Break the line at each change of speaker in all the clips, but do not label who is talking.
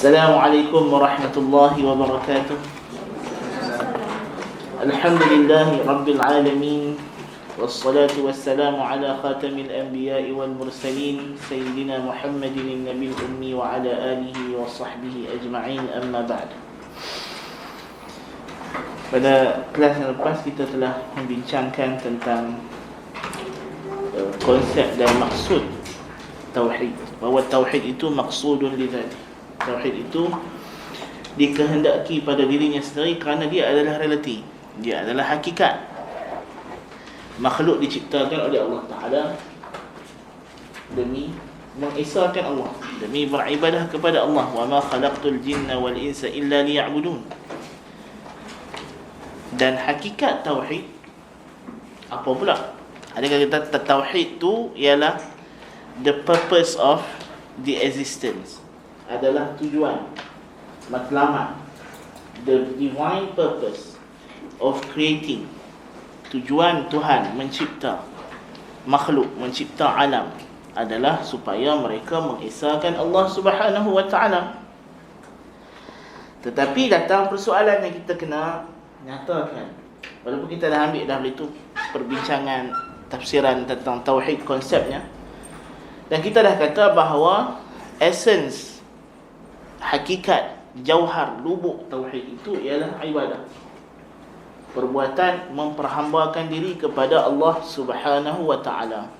Assalamualaikum warahmatullahi wabarakatuh. Alhamdulillahi rabbil alamin. Wassalatu wassalamu ala khatamil anbiya'i wal mursalin Sayyidina Muhammadin nabil ummi wa ala alihi wa sahbihi ajma'in, amma ba'd. Pada kelas yang lepas kita telah membincangkan tentang konsep dan maksud tauhid, bahawa tauhid itu maksudun li dzati. Tauhid itu dikehendaki pada dirinya sendiri kerana dia adalah realiti, dia adalah hakikat. Makhluk diciptakan oleh Allah Ta'ala demi mengesahkan Allah, demi beribadah kepada Allah. Wa ma khalaqtul jinna wal insa illa liya'budun. Dan hakikat tauhid apa pula? Adakah kita tauhid tu ialah the purpose of the existence, adalah tujuan, matlamat, the divine purpose of creating. Tujuan Tuhan mencipta makhluk, mencipta alam adalah supaya mereka mengesahkan Allah Subhanahu wa ta'ala. Tetapi datang persoalan yang kita kena nyatakan. Walaupun kita dah ambil dah itu perbincangan tafsiran tentang tauhid, konsepnya, dan kita dah kata bahawa essence, hakikat, jauhar, lubuk tauhid itu ialah ibadah, perbuatan memperhambakan diri kepada Allah Subhanahu wa ta'ala.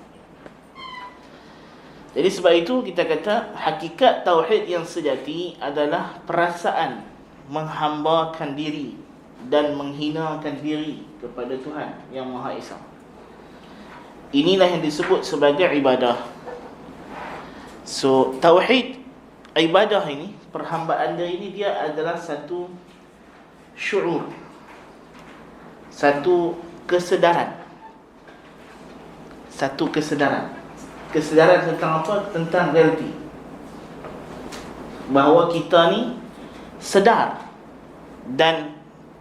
Jadi sebab itu kita kata hakikat tauhid yang sejati adalah perasaan menghambakan diri dan menghinakan diri kepada Tuhan yang Maha Esa. Inilah yang disebut sebagai ibadah. So tauhid, ibadah ini, perhambaan diri ini, dia adalah satu syu'ur, satu kesedaran. Satu kesedaran. Kesedaran tentang apa? Tentang realiti. Bahawa kita ni sedar dan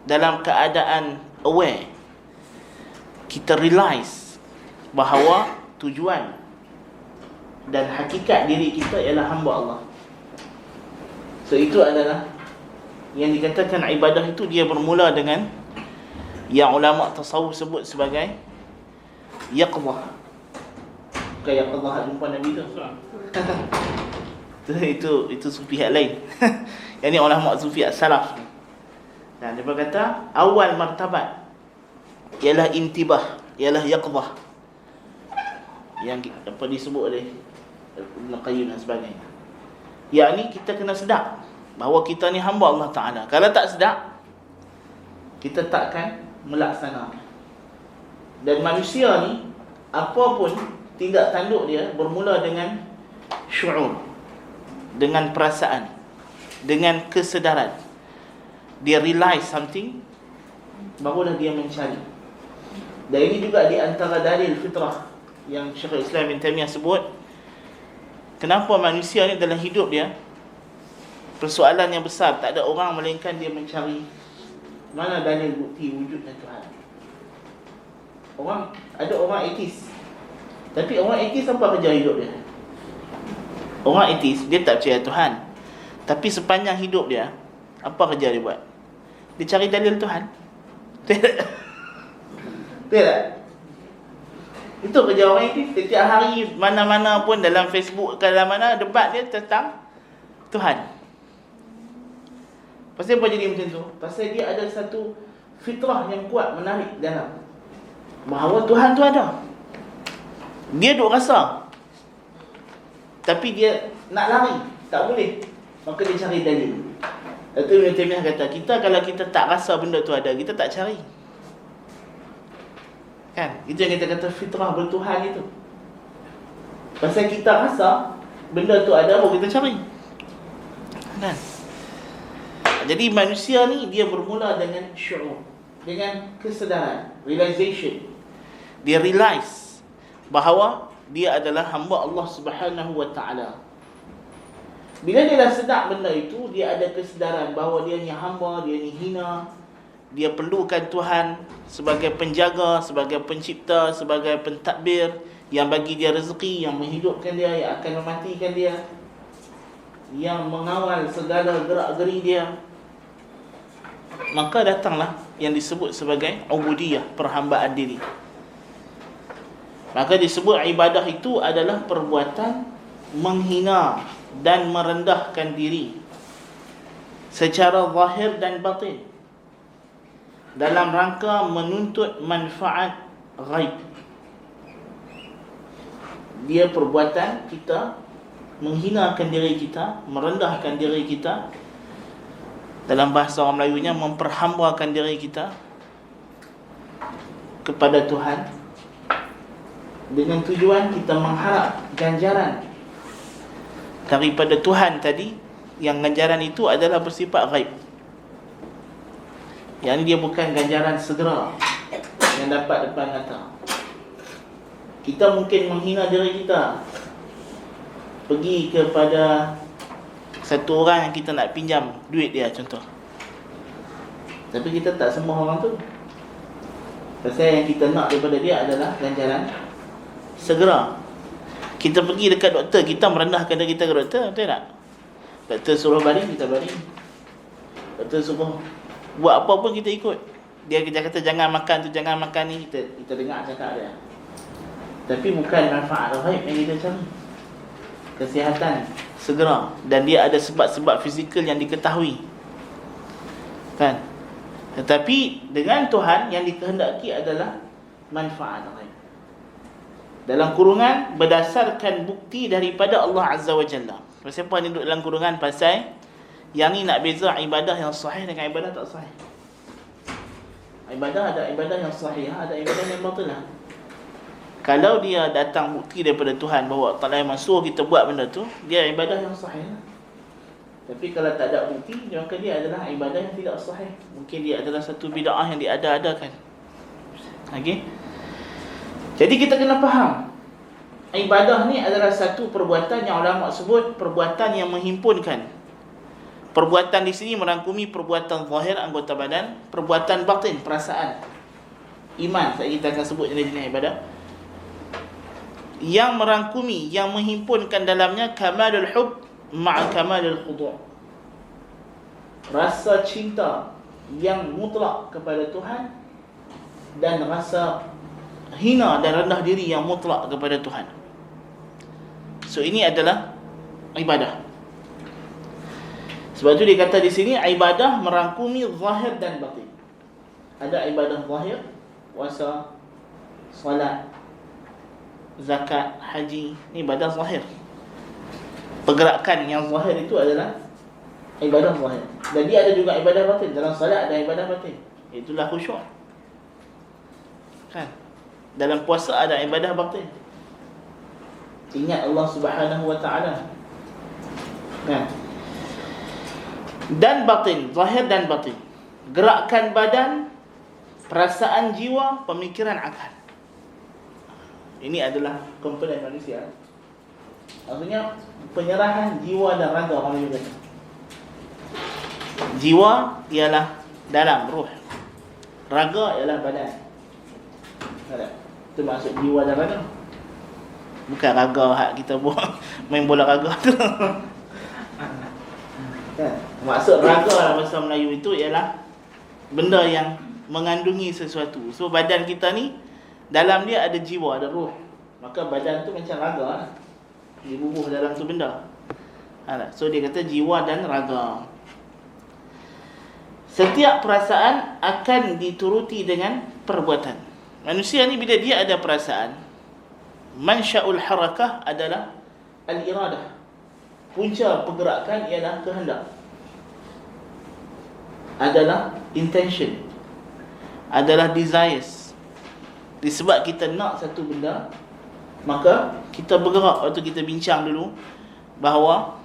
dalam keadaan aware. Kita realize bahawa tujuan dan hakikat diri kita ialah hamba Allah. So itu adalah yang dikatakan ibadah itu. Dia bermula dengan yang ulama tasawuf sebut sebagai yaqdah. Bukan yaqdah jumpa Nabi tu. Itu sufi hal lain. Yang ni ulama sufi salaf. Dan dia berkata awal martabat ialah intibah, ialah yaqdah, yang apa disebut oleh Ibn Qayyim dan sebagainya. Yakni kita kena sedar bahawa kita ni hamba Allah Ta'ala. Kalau tak sedar, kita takkan melaksanakan. Dan manusia ni, apapun tindak tanduk dia bermula dengan syu'ur, dengan perasaan, dengan kesedaran. Dia realize something, barulah dia mencari. Dan ini juga di antara dalil fitrah yang Syekhul Islam Ibn Taimiyah sebut. Kenapa manusia ni dalam hidup dia, persoalan yang besar, tak ada orang melainkan dia mencari mana dalil bukti wujudnya Tuhan. Ada orang ateis, tapi orang ateis apa kerja hidup dia? Orang ateis, dia tak percaya Tuhan, tapi sepanjang hidup dia, apa kerja dia buat? Dia cari dalil Tuhan. Betul tak? Itu kerja orang ateis. Setiap hari, mana-mana pun, dalam Facebook ke dalam mana, debat dia tentang Tuhan. Pasal apa jadi macam tu? Pasal dia ada satu fitrah yang kuat, menarik dalam bahawa Tuhan tu ada. Dia duk rasa, tapi dia nak lari, tak boleh. Maka dia cari dalil. Itu Ibn Taimiyah kata, kita kalau kita tak rasa benda tu ada, kita tak cari. Kan? Itu yang kita kata fitrah bertuhan itu. Pasal kita rasa benda tu ada, baru kita cari. Kan? Jadi manusia ni dia bermula dengan syu'ur, dengan kesedaran, realization. Dia realize bahawa dia adalah hamba Allah Subhanahu wa ta'ala. Bila dia dah sedar benda itu, dia ada kesedaran bahawa dia ni hamba, dia ni hina, dia perlukan Tuhan sebagai penjaga, sebagai pencipta, sebagai pentadbir, yang bagi dia rezeki, yang menghidupkan dia, yang akan mematikan dia. yang mengawal segala gerak-geri dia, maka datanglah yang disebut sebagai ubudiyah, perhambaan diri. Maka disebut ibadah itu adalah perbuatan menghina dan merendahkan diri secara zahir dan batin dalam rangka menuntut manfaat ghaib. Dia perbuatan kita menghinakan diri kita, merendahkan diri kita, dalam bahasa orang Melayunya memperhambakan diri kita kepada Tuhan, dengan tujuan kita mengharap ganjaran daripada Tuhan tadi, yang ganjaran itu adalah bersifat ghaib. Yang ini dia bukan ganjaran segera yang dapat depan mata. Kita mungkin menghina diri kita, pergi kepada satu orang yang kita nak pinjam duit dia contoh, tapi kita tak sembah orang tu, pasal yang kita nak daripada dia adalah ganjaran segera. Kita pergi dekat doktor, kita merendahkan diri kita ke doktor, betul tak? Doktor suruh baring, kita baring. Doktor suruh buat apa pun kita ikut. Dia kata jangan makan tu, jangan makan ni, kita dengar cakap dia. Tapi bukan manfaat ghaib yang kita cari, kesihatan segera, dan dia ada sebab-sebab fizikal yang diketahui, kan? Tetapi dengan Tuhan yang dikehendaki adalah manfaat ghaib, dalam kurungan berdasarkan bukti daripada Allah Azza wa Jalla. Pasal apa ni duduk dalam kurungan? Pasal yang ni nak beza ibadah yang sahih dengan ibadah tak sahih. Ibadah ada ibadah yang sahih, ada ibadah yang batilah. Kalau dia datang bukti daripada Tuhan bahawa Allah Ta'ala memang suruh kita buat benda tu, dia ibadah yang sahih. Tapi kalau tak ada bukti, maka dia adalah ibadah yang tidak sahih. Mungkin dia adalah satu bid'ah yang diada-adakan. Okey. Jadi kita kena faham, ibadah ni adalah satu perbuatan yang ulama sebut perbuatan yang menghimpunkan. Perbuatan di sini merangkumi perbuatan zahir anggota badan, perbuatan batin perasaan, iman. Kita akan sebut jenis-jenis ibadah yang merangkumi, yang menghimpunkan dalamnya kamalul hub ma'a kamalul khudu', rasa cinta yang mutlak kepada Tuhan dan rasa hina dan rendah diri yang mutlak kepada Tuhan. So ini adalah ibadah. Sebab tu dia kata di sini ibadah merangkumi zahir dan batin. Ada ibadah zahir, puasa, solat, zakat, haji, ni ibadah zahir. Pergerakan yang zahir itu adalah ibadah zahir. Dan dia ada juga ibadah batin. Dalam solat ada ibadah batin, itulah khusyuk, kan? Dalam puasa ada ibadah batin, ingat Allah Subhanahu wa ta'ala, kan? Dan batin, zahir dan batin, gerakan badan, perasaan jiwa, pemikiran akal. Ini adalah komponen manusia. Maksudnya penyerahan jiwa dan raga, orang juga. Jiwa ialah dalam ruh, raga ialah badan. Ada. Itu maksud jiwa dan raga. Bukan raga hak kita buat main bola raga tu. Kan? Maksud raga dalam bahasa Melayu itu ialah benda yang mengandungi sesuatu. So badan kita ni dalam dia ada jiwa, ada ruh. Maka badan tu macam raga lah. Dibubuh dalam tu benda. So dia kata jiwa dan raga. Setiap perasaan akan dituruti dengan perbuatan. Manusia ni bila dia ada perasaan, mansya'ul harakah adalah al-iradah. Punca pergerakan ialah kehendak, adalah intention, adalah desires. Disebab kita nak satu benda, maka kita bergerak. Waktu kita bincang dulu bahawa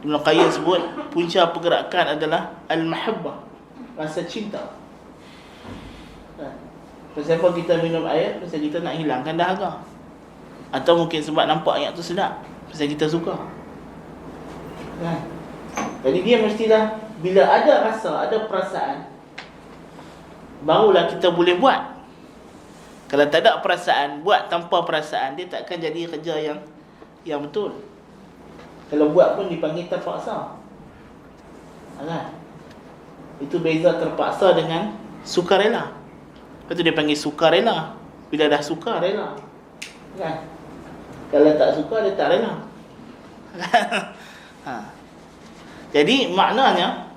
Ibn Qayyim sebut punca pergerakan adalah al-mahabbah, rasa cinta. Pasal apa kita minum air? Pasal kita nak hilangkan dahaga. Atau mungkin sebab nampak ayat tu sedap, pasal kita suka. Jadi dia mestilah bila ada rasa, ada perasaan, barulah kita boleh buat. Kalau tak ada perasaan, buat tanpa perasaan, dia takkan jadi kerja yang betul. Kalau buat pun dipanggil terpaksa. Kan? Itu beza terpaksa dengan sukarela. Lepas tu dia panggil sukarela. Bila dah suka, rela. Kan? Kalau tak suka, dia tak rela. Jadi maknanya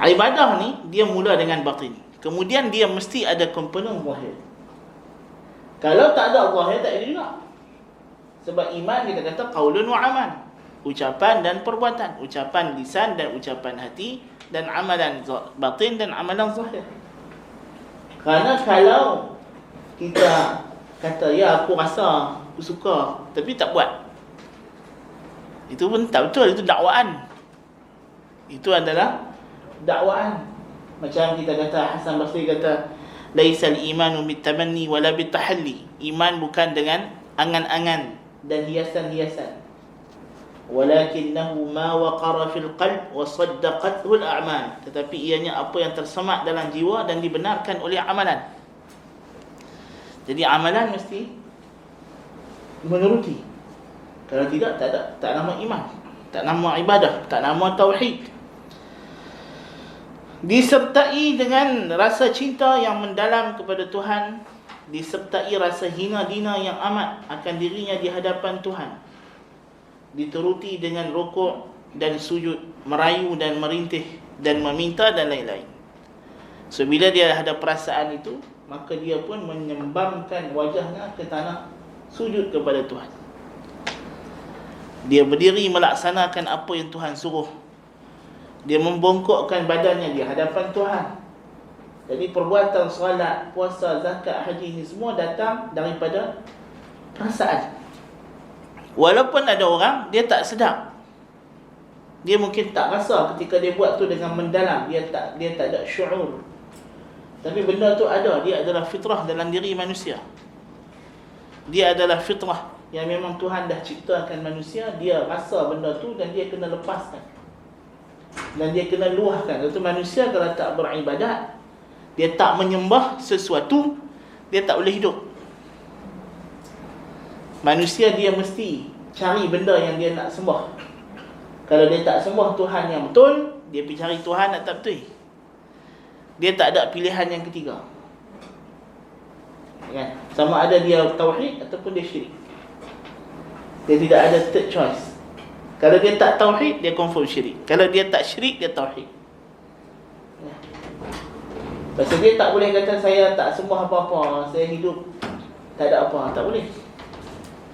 ibadah ni dia mula dengan batin. Kemudian dia mesti ada komponen zahir. Kalau tak ada zahir, tak ada juga. Sebab iman kita kata qaulun wa amal, ucapan dan perbuatan, ucapan lisan dan ucapan hati, dan amalan batin dan amalan zahir. Kerana kalau kita kata ya aku rasa, aku suka, tapi tak buat, itu pun tak betul, itu dakwaan. Itu adalah dakwaan. Macam kita kata, Hasan Basri kata, laisal imanu bitamanni wala bitahalli. Iman bukan dengan angan-angan dan hiasan-hiasan, walakinnahu ma waqara fil qalb wa saddaqathu al a'mal. Tetapi ianya apa yang tersemak dalam jiwa dan dibenarkan oleh amalan. Jadi amalan mesti menuruti. Kalau tidak, tak nama iman, tak nama ibadah, tak nama tauhid. Disertai dengan rasa cinta yang mendalam kepada Tuhan, disertai rasa hina dina yang amat akan dirinya di hadapan Tuhan, dituruti dengan rukuk dan sujud, merayu dan merintih dan meminta dan lain-lain. So bila dia ada perasaan itu, maka dia pun menyembamkan wajahnya ke tanah, sujud kepada Tuhan. Dia berdiri melaksanakan apa yang Tuhan suruh. Dia membongkokkan badannya di hadapan Tuhan. Jadi perbuatan solat, puasa, zakat, haji ini semua datang daripada perasaan. Walaupun ada orang dia tak sedar, dia mungkin tak rasa ketika dia buat tu dengan mendalam, dia tak ada syuur. Tapi benda tu ada, dia adalah fitrah dalam diri manusia. Dia adalah fitrah yang memang Tuhan dah ciptakan manusia, dia rasa benda tu dan dia kena lepaskan. Dan dia kena luahkan. Itu manusia kalau tak beribadat, dia tak menyembah sesuatu, dia tak boleh hidup. Manusia dia mesti cari benda yang dia nak sembah. Kalau dia tak sembah Tuhan yang betul, dia pergi cari Tuhan yang tak betul. Dia tak ada pilihan yang ketiga. Kan? Sama ada dia tauhid ataupun dia syirik. Dia tidak ada third choice. Kalau dia tak tauhid, dia confirm syirik. Kalau dia tak syirik, dia tauhid. Pasal dia tak boleh kata saya tak sembah apa-apa, saya hidup tak ada apa, tak boleh.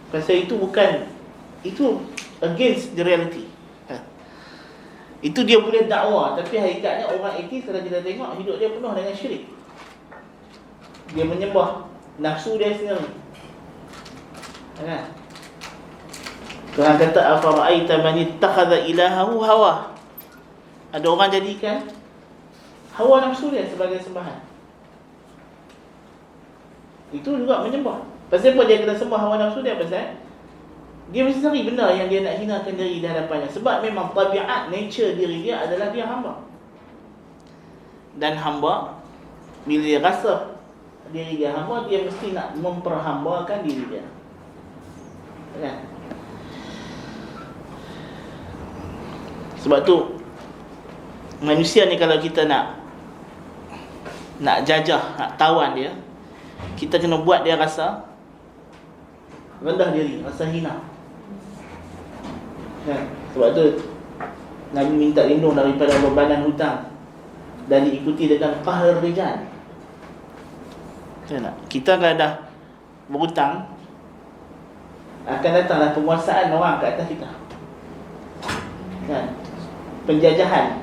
Pasal itu bukan, itu against the reality. Itu dia boleh dakwa, tapi hakikatnya orang itu kalau kita tengok hidup dia penuh dengan syirik. Dia menyembah nafsu dia sendiri. Kan? Tuhan kata afara'aita man ittakhadha ilahahu hawa. Ada orang jadikan hawa nafsu dia sebagai sembahan. Itu juga menyembah. Pasal apa dia kena sembah hawa nafsu dia? Pasal dia mesti cari benda yang dia nak hinakan diri di hadapannya. Sebab memang tabiat, nature diri dia adalah dia hamba. Dan hamba, bila dia rasa diri dia hamba, dia mesti nak memperhambakan diri dia. Kan? Sebab tu manusia ni kalau kita nak jajah, nak tawan dia, kita kena buat dia rasa rendah diri, rasa hina. Kan? Sebab tu Nabi minta lindung daripada bebanan hutang dan diikuti dengan qahr rijal. Kan? Kita kalau dah berhutang, akan datanglah penguasaan orang ke atas kita. Kan? Penjajahan.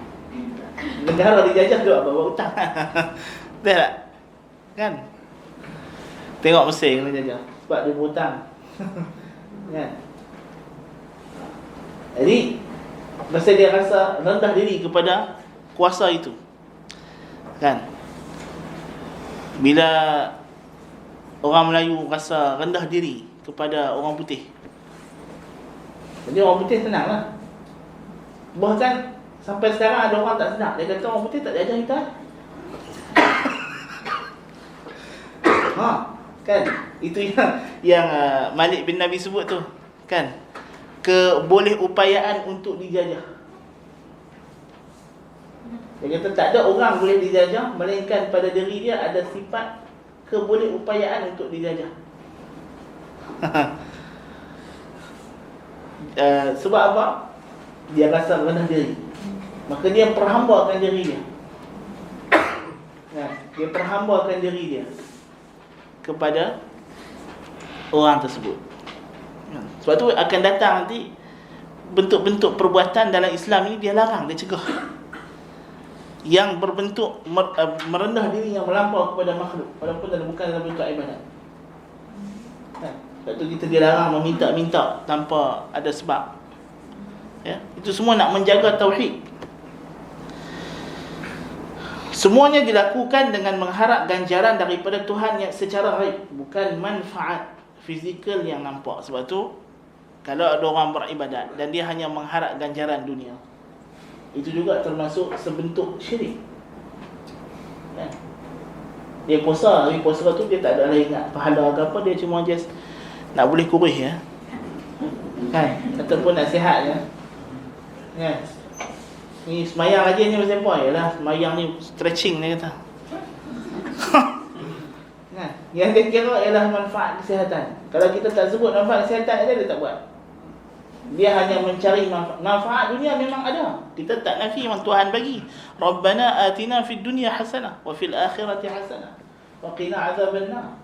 Negara dijajah juga bawa hutang. Betul tak? Kan? Tengok Mesir kena jajah sebab dia berhutang. Kan? Jadi masa dia rasa rendah diri kepada kuasa itu. Kan? Bila orang Melayu rasa rendah diri kepada orang putih, jadi orang putih tenanglah. Bahkan sampai sekarang ada orang tak sedar, dia kata orang putih tak jajah kita. Kan? Itu yang Malik bin Nabi sebut tu. Kan? kebolehupayaan untuk dijajah. Dia kata tak ada orang boleh dijajah, melainkan pada diri dia ada sifat kebolehupayaan untuk dijajah. Sebab apa? Dia rasa rendah diri, maka dia perhambakan diri dia. Dia perhambakan diri dia kepada orang tersebut. Sebab tu akan datang nanti bentuk-bentuk perbuatan dalam Islam ini dia larang, dia cegah, yang berbentuk merendah diri yang melampau kepada makhluk, walaupun bukan dalam bentuk ibadat. Sebab tu kita dilarang meminta-minta tanpa ada sebab. Ya, itu semua nak menjaga tauhid. Semuanya dilakukan dengan mengharap ganjaran daripada Tuhan yang secara ghaib, bukan manfaat fizikal yang nampak. Sebab tu kalau ada orang beribadat dan dia hanya mengharap ganjaran dunia, itu juga termasuk sebentuk syirik. Ya. Dia puasa, hari puasa tu dia tak ada lagi ingat pahala ke apa, dia cuma just nak boleh kurus ya. Kan? Ataupun nak sihat ya. Kan? Ni semayang aja ni macam apa? Yalah, semayang ni stretching dia kata. Kan? Yang dia kira ialah manfaat kesihatan. Kalau kita tak sebut manfaat kesihatan dia tak buat. Dia hanya mencari manfaat dunia memang ada. Kita tak nafi memang Tuhan bagi. Rabbana atina fid dunya hasanah wa fil akhirati hasanah wa qina azabannar.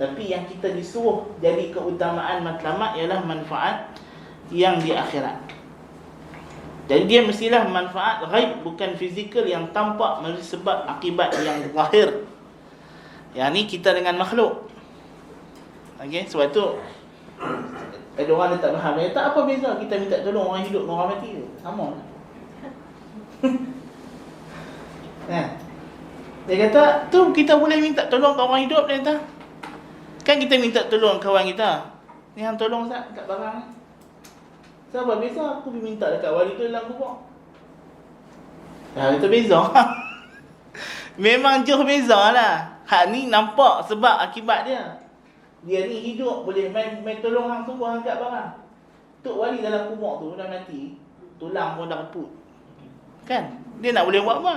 Tapi yang kita disuruh jadi keutamaan matlamat ialah manfaat yang di akhirat. Jadi dia mestilah manfaat ghaib, bukan fizikal yang tampak melalui sebab akibat yang zahir. Yang ni kita dengan makhluk. Okey, sebab tu ada orang dia tak faham. Dia tak apa beza kita minta tolong orang hidup dengan orang mati tu. Sama lah. Dia kata, tu kita boleh minta tolong ke orang hidup, dia kata. Kan kita minta tolong kawan kita. Ni hang tolong Ustaz kat barang ni. Sebab beza aku minta dekat wali tu dalam kubur. Itu beza. Memang jauh beza lah. Hak ni nampak sebab akibat dia. Dia ni hidup boleh main tolong hang sungguh angkat barang. Tok wali dalam kubur tu dah mati, tulang pun dah reput. Kan? Dia nak boleh buat apa?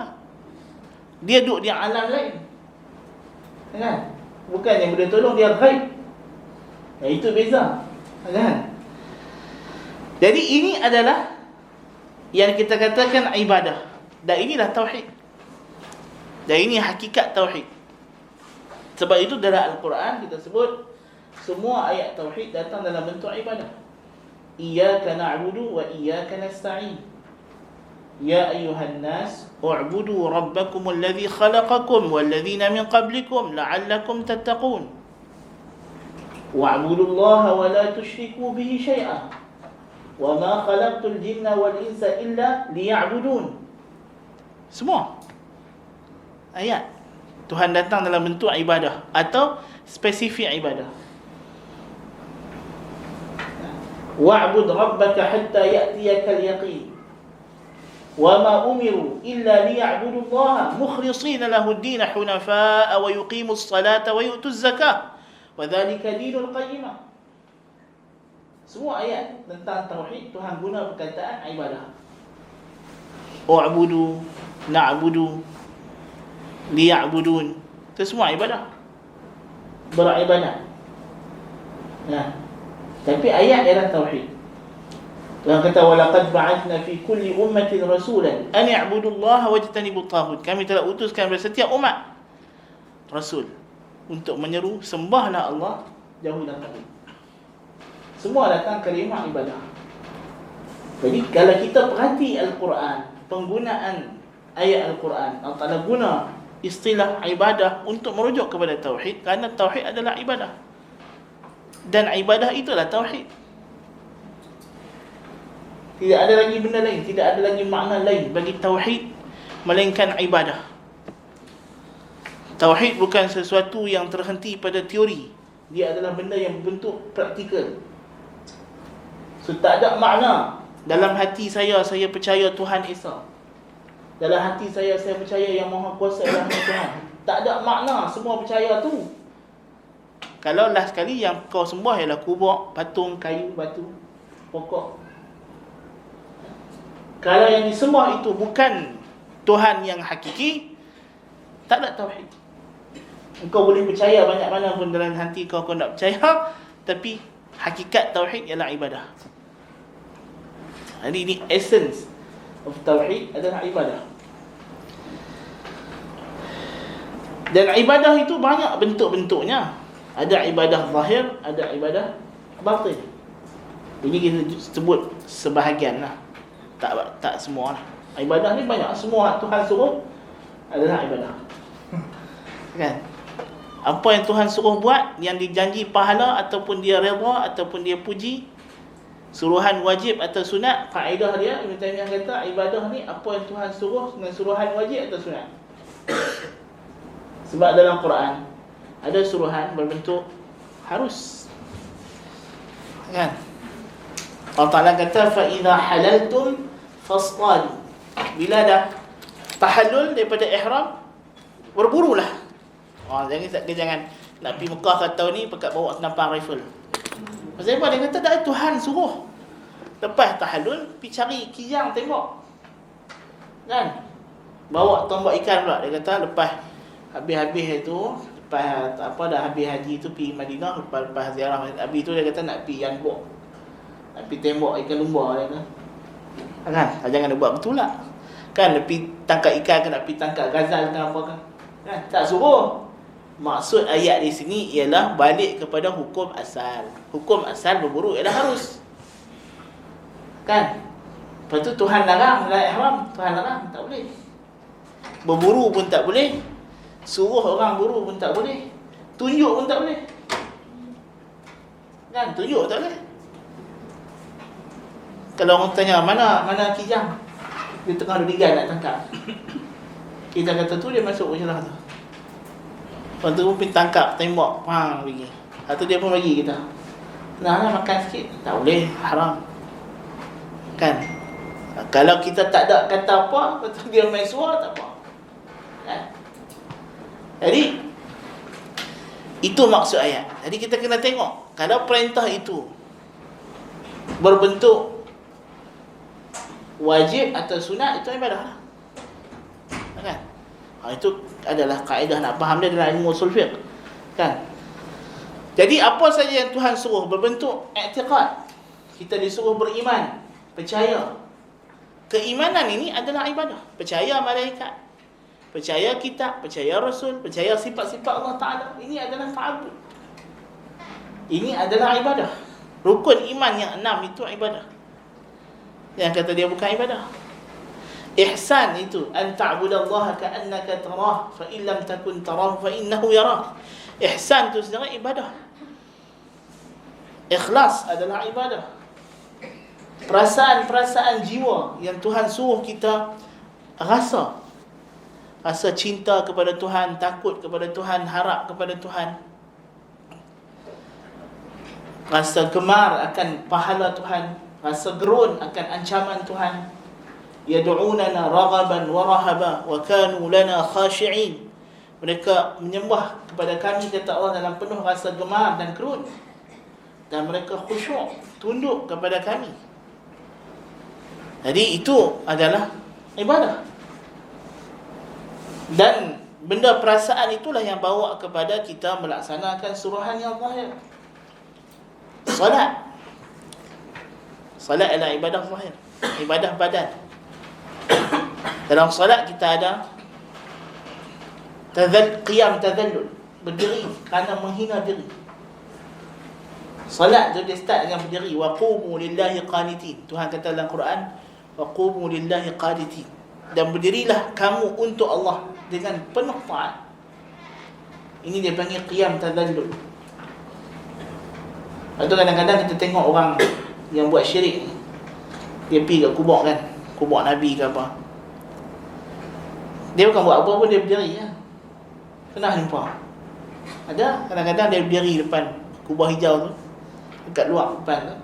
Dia duduk di alam lain. Kan? Bukan yang boleh tolong, dia ghaib. Itu beza. Kan? Jadi ini adalah yang kita katakan ibadah. Dan inilah tauhid. Dan ini hakikat tauhid. Sebab itu dalam Al-Quran kita sebut semua ayat tauhid datang dalam bentuk ibadah. Iyyaka na'budu wa iyyaka nasta'in. Ya ayyuhan nas, u'budu rabbakumul ladzi khalaqakum wal ladzina min qablikum la'allakum tattaqun. Wa'budullaha wa la tusyriku bihi syai'an. Wa ma khalaqtul jinna wal insa illa liya'budun. Semua ayat Tuhan datang dalam bentuk ibadah atau spesifik ibadah. Wa'bud rabbaka hatta ya'tiyakal yaqin. Wa ma umiru illa liya'budullaha mukhlishina lahu ad-din hunafa'a wa yuqimus salata wa yu'tuz zakah. Wa dhalika dinul qayyimah. Semua ayat tentang tauhid Tuhan guna perkataan ibadah. U'budu, na'budu, liya'budun. Itu semua ibadah. Beribadah. Nah, tapi ayat ialah tauhid. Tuhan kata walaqad ba'athna fi kulli ummatin rasulan an i'budullaha wajtanibut taghut. Kami telah utuskan kepada setiap umat rasul untuk menyeru sembahlah Allah, jauhilah taghut. Semua datang kalimah ibadah. Jadi kalau kita perhati Al-Quran, penggunaan ayat Al-Quran, Allah Ta'ala guna istilah ibadah untuk merujuk kepada tauhid, kerana tauhid adalah ibadah. Dan ibadah itulah tauhid. Tidak ada lagi benda lain, tidak ada lagi makna lain bagi tauhid melainkan ibadah. Tauhid bukan sesuatu yang terhenti pada teori. Dia adalah benda yang berbentuk praktikal. So tak ada makna dalam hati saya percaya Tuhan Esa. Dalam hati saya percaya yang Maha Kuasa adalah Tuhan. Tak ada makna semua percaya tu. Kalau last sekali yang kau sembah ialah kubur, patung, kayu, batu. pokok. Kalau yang disembah itu bukan Tuhan yang hakiki, tak ada tauhid. Engkau boleh percaya banyak mana pun dalam hati kau nak percaya, tapi hakikat tauhid ialah ibadah. Jadi ini essence of tauhid adalah ibadah. Dan ibadah itu banyak bentuk-bentuknya. Ada ibadah zahir, ada ibadah batin. Ini kita sebut sebahagian lah, tak semua lah. Ibadah ni banyak, semua Tuhan suruh adalah ibadah. Kan? Apa yang Tuhan suruh buat, yang dijanji pahala ataupun dia redha ataupun dia puji, suruhan wajib atau sunat, kaedah dia Ibn Taymiyah kata ibadah ni apa yang Tuhan suruh dengan suruhan wajib atau sunat. Sebab dalam Quran ada suruhan berbentuk harus, kan? Allah Ta'ala kata fa idza halaltum fasṭadu. Bila dah tahallul daripada ihram, berburulah. Jangan nak pergi Mekah kat tahun ni pakai bawa senapan rifle. Pasal apa? Dia kata dah Tuhan suruh. Lepas tahallul pergi cari kijang tembak, kan? Bawa tombak ikan pula. Dia kata lepas habis itu, lepas dah habis haji tu pergi Madinah, lepas ziarah Nabi tu dia kata nak pergi Yanbu, nak pergi tembak ikan lumba, dia kata. Kan? Jangan dia buat betul lah. Kan nak pergi tangkap ikan ke nak pergi tangkap gazal ke apa kan? Kan? Tak suruh. Maksud ayat di sini ialah balik kepada hukum asal. Hukum asal berburu ialah harus. Kan? Lepas tu Tuhan larang dalam ihram, Tuhan larang tak boleh. Berburu pun tak boleh. Suruh orang buru pun tak boleh. Tunjuk pun tak boleh. Kan? Tunjuk tak boleh. Kalau orang tanya mana kijang, dia tengah durigan nak tangkap, kita kata tu dia masuk jelah tu. Lepas tu pun pergi tangkap, tembak, pang pergi. Lepas tu dia pun bagi kita. Nah makan sikit. Tak boleh, haram. Kan? Kalau kita tak ada kata apa, lepas tu dia main suara, tak apa. Kan? Jadi itu maksud ayat. Jadi kita kena tengok, kalau perintah itu berbentuk wajib atau sunat, itu ibadah lah. Kan? Itu adalah kaedah nak faham dia dalam ilmu usul fiqh. Kan? Jadi apa saja yang Tuhan suruh berbentuk i'tiqad, kita disuruh beriman, percaya. Keimanan ini adalah ibadah. Percaya malaikat, percaya kitab, percaya rasul, percaya sifat-sifat Allah Ta'ala. Ini adalah ta'abbud. Ini adalah ibadah. Rukun iman yang 6 itu ibadah. Yang kata dia bukan ibadah. Ihsan itu an ta'budallaha ka'annaka tarah fa in lam takun tarahu fa innahu yarah. Ihsan itu sebenarnya ibadah. Ikhlas adalah ibadah. Perasaan-perasaan jiwa yang Tuhan suruh kita rasa. Rasa cinta kepada Tuhan, takut kepada Tuhan, harap kepada Tuhan. Rasa gemar akan pahala Tuhan, rasa gerun akan ancaman Tuhan. Yad'unana raghaban wa rahaba wa kanu lana khashi'in. Mereka menyembah kepada kami, kata Allah, dalam penuh rasa gemar dan gerun, dan mereka khusyuk, tunduk kepada kami. Jadi itu adalah ibadah. Dan benda perasaan itulah yang bawa kepada kita melaksanakan suruhan yang zahir. Salat. Salat adalah ibadah zahir, ibadah badan. Dalam salat kita ada qiyam tadallul, berdiri kerana menghina diri. Salat tu dia start dengan berdiri. Wa qumu lillahi qanitin. Tuhan kata dalam Quran, wa qumu lillahi qanitin. Dan berdirilah kamu untuk Allah dengan penuh taat. Ini dia panggil qiyam tadallul. Lepas tu kadang-kadang kita tengok orang yang buat syirik, dia pergi ke kubur kan, kubur Nabi ke apa, dia bukan buat apa-apa, dia berdiri ya. Pernah jumpa ada kadang-kadang dia berdiri depan kubur hijau tu, dekat luar depan tu,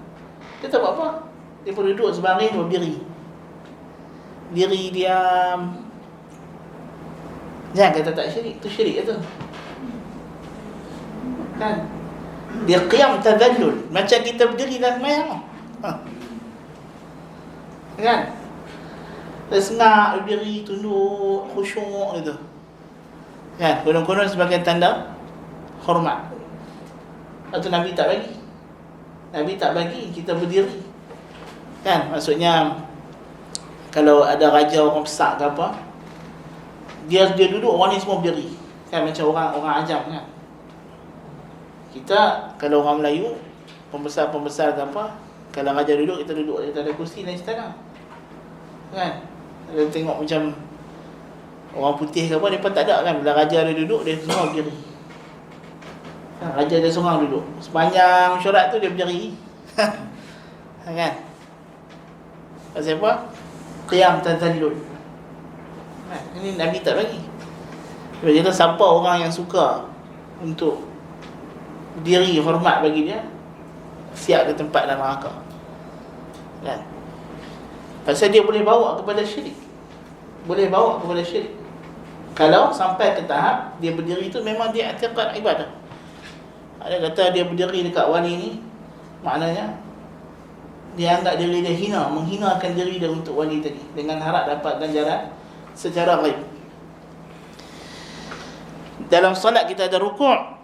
dia tak buat apa, dia pun duduk sebaring, berdiri, diri diam. Jangan kata tak syirik, tu syirik tu kan. Dia qiyam tadallul, macam kita berdiri dalam sembahyang. Kan? Dia sengak, berdiri, tunduk, khusyuk gitu. Kan? Konon-konon sebagai tanda hormat. Lepas tu Nabi tak bagi. Nabi tak bagi kita berdiri. Kan? Maksudnya kalau ada raja orang besar ke apa, dia duduk, orang ni semua berdiri. Kan macam orang ajam kan. Kita kalau orang Melayu, pembesar-pembesar ke apa, kalau raja duduk, kita duduk di atas kursi dan istana. Kan? Kalau tengok macam orang putih ke apa, mereka tak ada kan. Bila raja dia duduk, dia semua berdiri. Raja dia seorang duduk. Sepanjang mesyuarat tu dia berdiri. Kan? Pasal apa? Qiyam tazallul. Ini Nabi tak bagi. Dia kata siapa orang yang suka untuk berdiri hormat bagi dia, siap ke tempat dalam neraka. Kan? Pasal dia boleh bawa kepada syirik. Boleh bawa kepada syirik. Kalau sampai ke tahap dia berdiri tu memang dia i'tiqad ibadah. Ada kata dia berdiri dekat wali ni, maknanya dia anggap diri dia hina, menghinakan diri dia untuk wali tadi, dengan harap dapat ganjaran secara ghaib. Dalam solat kita ada rukuk,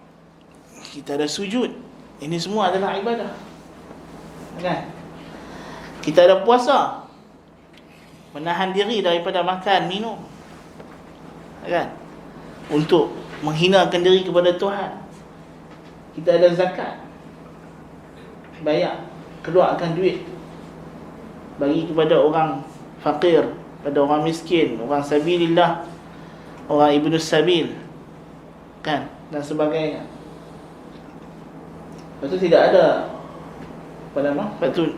kita ada sujud. Ini semua adalah ibadah. Kan? Kita ada puasa, menahan diri daripada makan, minum. Kan? Untuk menghinakan diri kepada Tuhan. Kita ada zakat, bayar, keluarkan duit bagi kepada orang fakir, pada orang miskin, orang sabilillah, orang ibnus sabil, kan, dan sebagainya. Lepas tu tidak ada apa nama? Lepas tu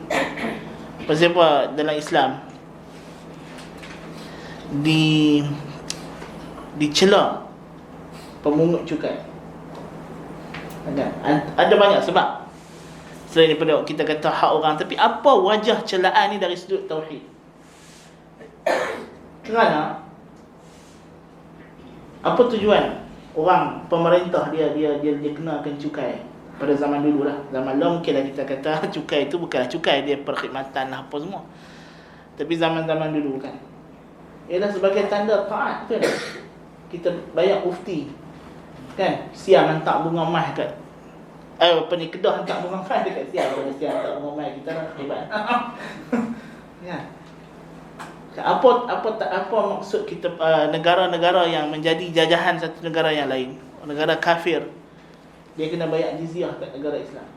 pasal apa dalam Islam dicela pemungut cukai. Ada banyak sebab selain daripada kita kata hak orang, tapi apa wajah celaan ni dari sudut tauhid? Kerana apa tujuan orang pemerintah dia kenakan cukai pada zaman dulu lah. Zaman lalu mungkinlah kita kata cukai itu bukanlah cukai, dia perkhidmatan lah apa semua. Tapi zaman-zaman dulu kan, ialah sebagai tanda taat kan. Kita bayar ufti kan, siang hantar bunga emas kat Kedah hantar bunga emas dekat siang. Pada siang hantar bunga emas, kita nak hebat. Kan? Apa maksud kita negara-negara yang menjadi jajahan satu negara yang lain, negara kafir, dia kena bayar jizyah kat negara Islam.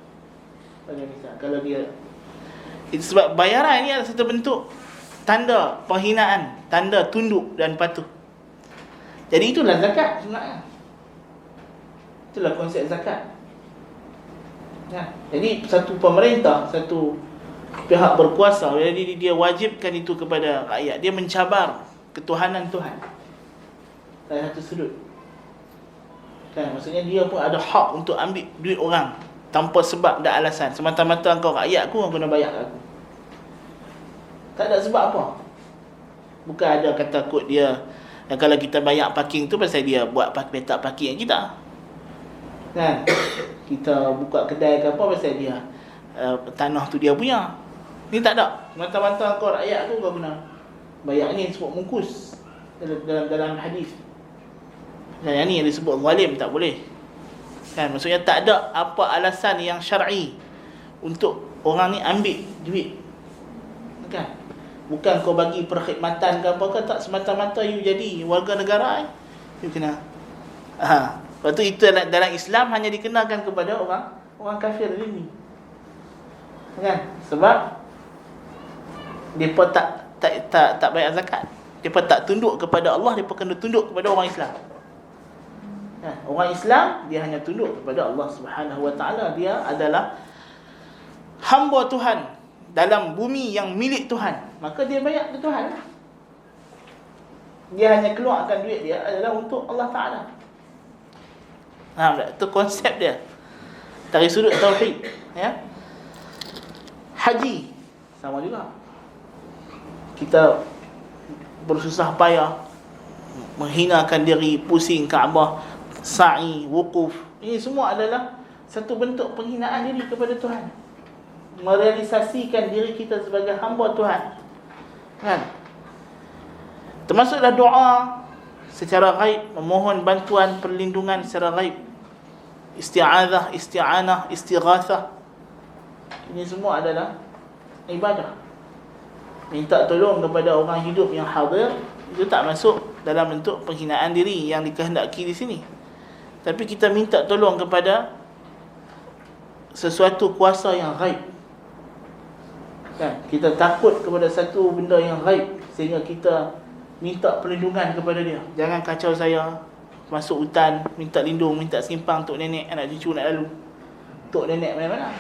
Bagi misal, kalau dia itu sebab bayaran ni adalah satu bentuk tanda penghinaan, tanda tunduk dan patuh. Jadi itulah zakat sebenarnya. Itulah konsep zakat. Ya. Jadi satu pemerintah, satu pihak berkuasa, jadi dia wajibkan itu kepada rakyat. Dia mencabar ketuhanan Tuhan dari satu sudut. Kan, maksudnya dia pun ada hak untuk ambil duit orang tanpa sebab dan alasan. Semata-mata kau rakyat aku kena bayar aku. Tak ada sebab apa. Bukan ada kata kod dia, dan kalau kita bayar parking tu pasal dia buat petak parking kita. Kan? Kita buka kedai ke apa pasal dia tanah tu dia punya. Ni tak ada. Mata-mata kau rakyat tu kau kena bayar. Ni sebut mungkus dalam hadis. Dan yang ni yang disebut zalim, tak boleh. Kan? Maksudnya tak ada apa alasan yang syar'i untuk orang ni ambil duit. Kan? Bukan kau bagi perkhidmatan ke apa ke, tak, semata-mata you jadi warga negara, you kena. Lepas tu itu dalam Islam hanya dikenakan kepada orang kafir ini. Kan? Sebab depa tak bayar zakat. Depa tak tunduk kepada Allah, depa kena tunduk kepada orang Islam. Kan? Orang Islam dia hanya tunduk kepada Allah Subhanahu Wa Taala. Dia adalah hamba Tuhan dalam bumi yang milik Tuhan. Maka dia bayar ke Tuhan. Dia hanya keluarkan duit dia adalah untuk Allah Taala. Itu konsep dia dari sudut tauhid. Ya. Haji sama juga. Kita bersusah payah menghinakan diri, pusing Kaabah, sa'i, wukuf. Ini semua adalah satu bentuk penghinaan diri kepada Tuhan. Merealisasikan diri kita sebagai hamba Tuhan. Kan? Termasuklah doa secara ghaib, memohon bantuan perlindungan secara ghaib, isti'adzah, isti'anah, istighatsah. Ini semua adalah ibadah. Minta tolong kepada orang hidup yang hadir, itu tak masuk dalam bentuk penghinaan diri yang dikehendaki di sini. Tapi kita minta tolong kepada sesuatu kuasa yang ghaib. Kan? Kita takut kepada satu benda yang ghaib sehingga kita minta perlindungan kepada dia. Jangan kacau saya, masuk hutan, minta lindung, minta simpang tok nenek, anak cucu nak lalu. Tok nenek mana-mana.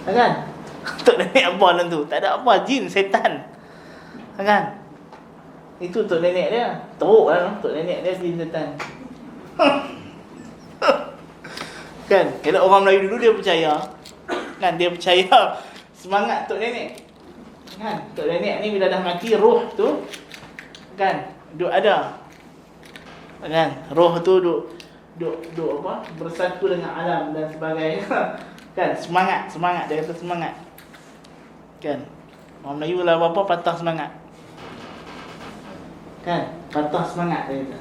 Kan? Tok nenek apa dalam tu? Tak ada apa, jin, setan. Kan? Itu tok nenek dia. Teruk lah tok nenek dia, jin, setan. Kan? Kalau orang Melayu dulu dia percaya, kan, dia percaya semangat tok nenek. Kan? Tok nenek ni bila dah mati, roh tu kan duk ada. Kan? Roh tu duk apa? Bersatu dengan alam dan sebagainya. Kan? Semangat dia kata semangat. Kan? Orang Melayu lah apa patah semangat. Kan? Patah semangat dia kata.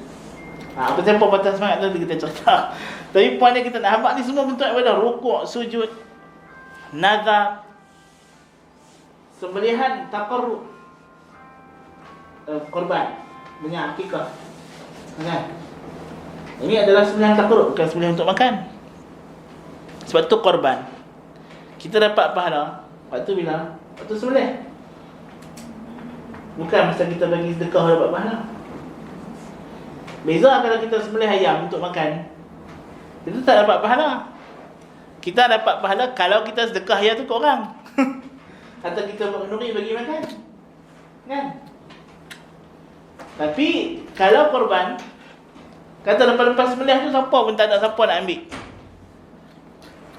Apa siapa patah semangat tu kita cerita. Tapi poin dia kita nak habaq ni semua bentuk ibadah, rukuk, sujud, nazar, sembelihan, taqarrub, korban, banyak akikah. Kan? Ini adalah sembelihan taqarrub, bukan sembelihan untuk makan. Sebab tu korban. Kita dapat pahala waktu bila? Waktu sembelih. Bukan masa kita bagi sedekah dapat pahala. Beza kalau kita sembelih ayam untuk makan, kita tak dapat pahala. Kita dapat pahala kalau kita sedekah ayam tu ke orang. Atau kita menuri bagi makan. Kan? Tapi kalau korban, kata lepas-lepas sembelih tu siapa pun tak ada siapa nak ambil.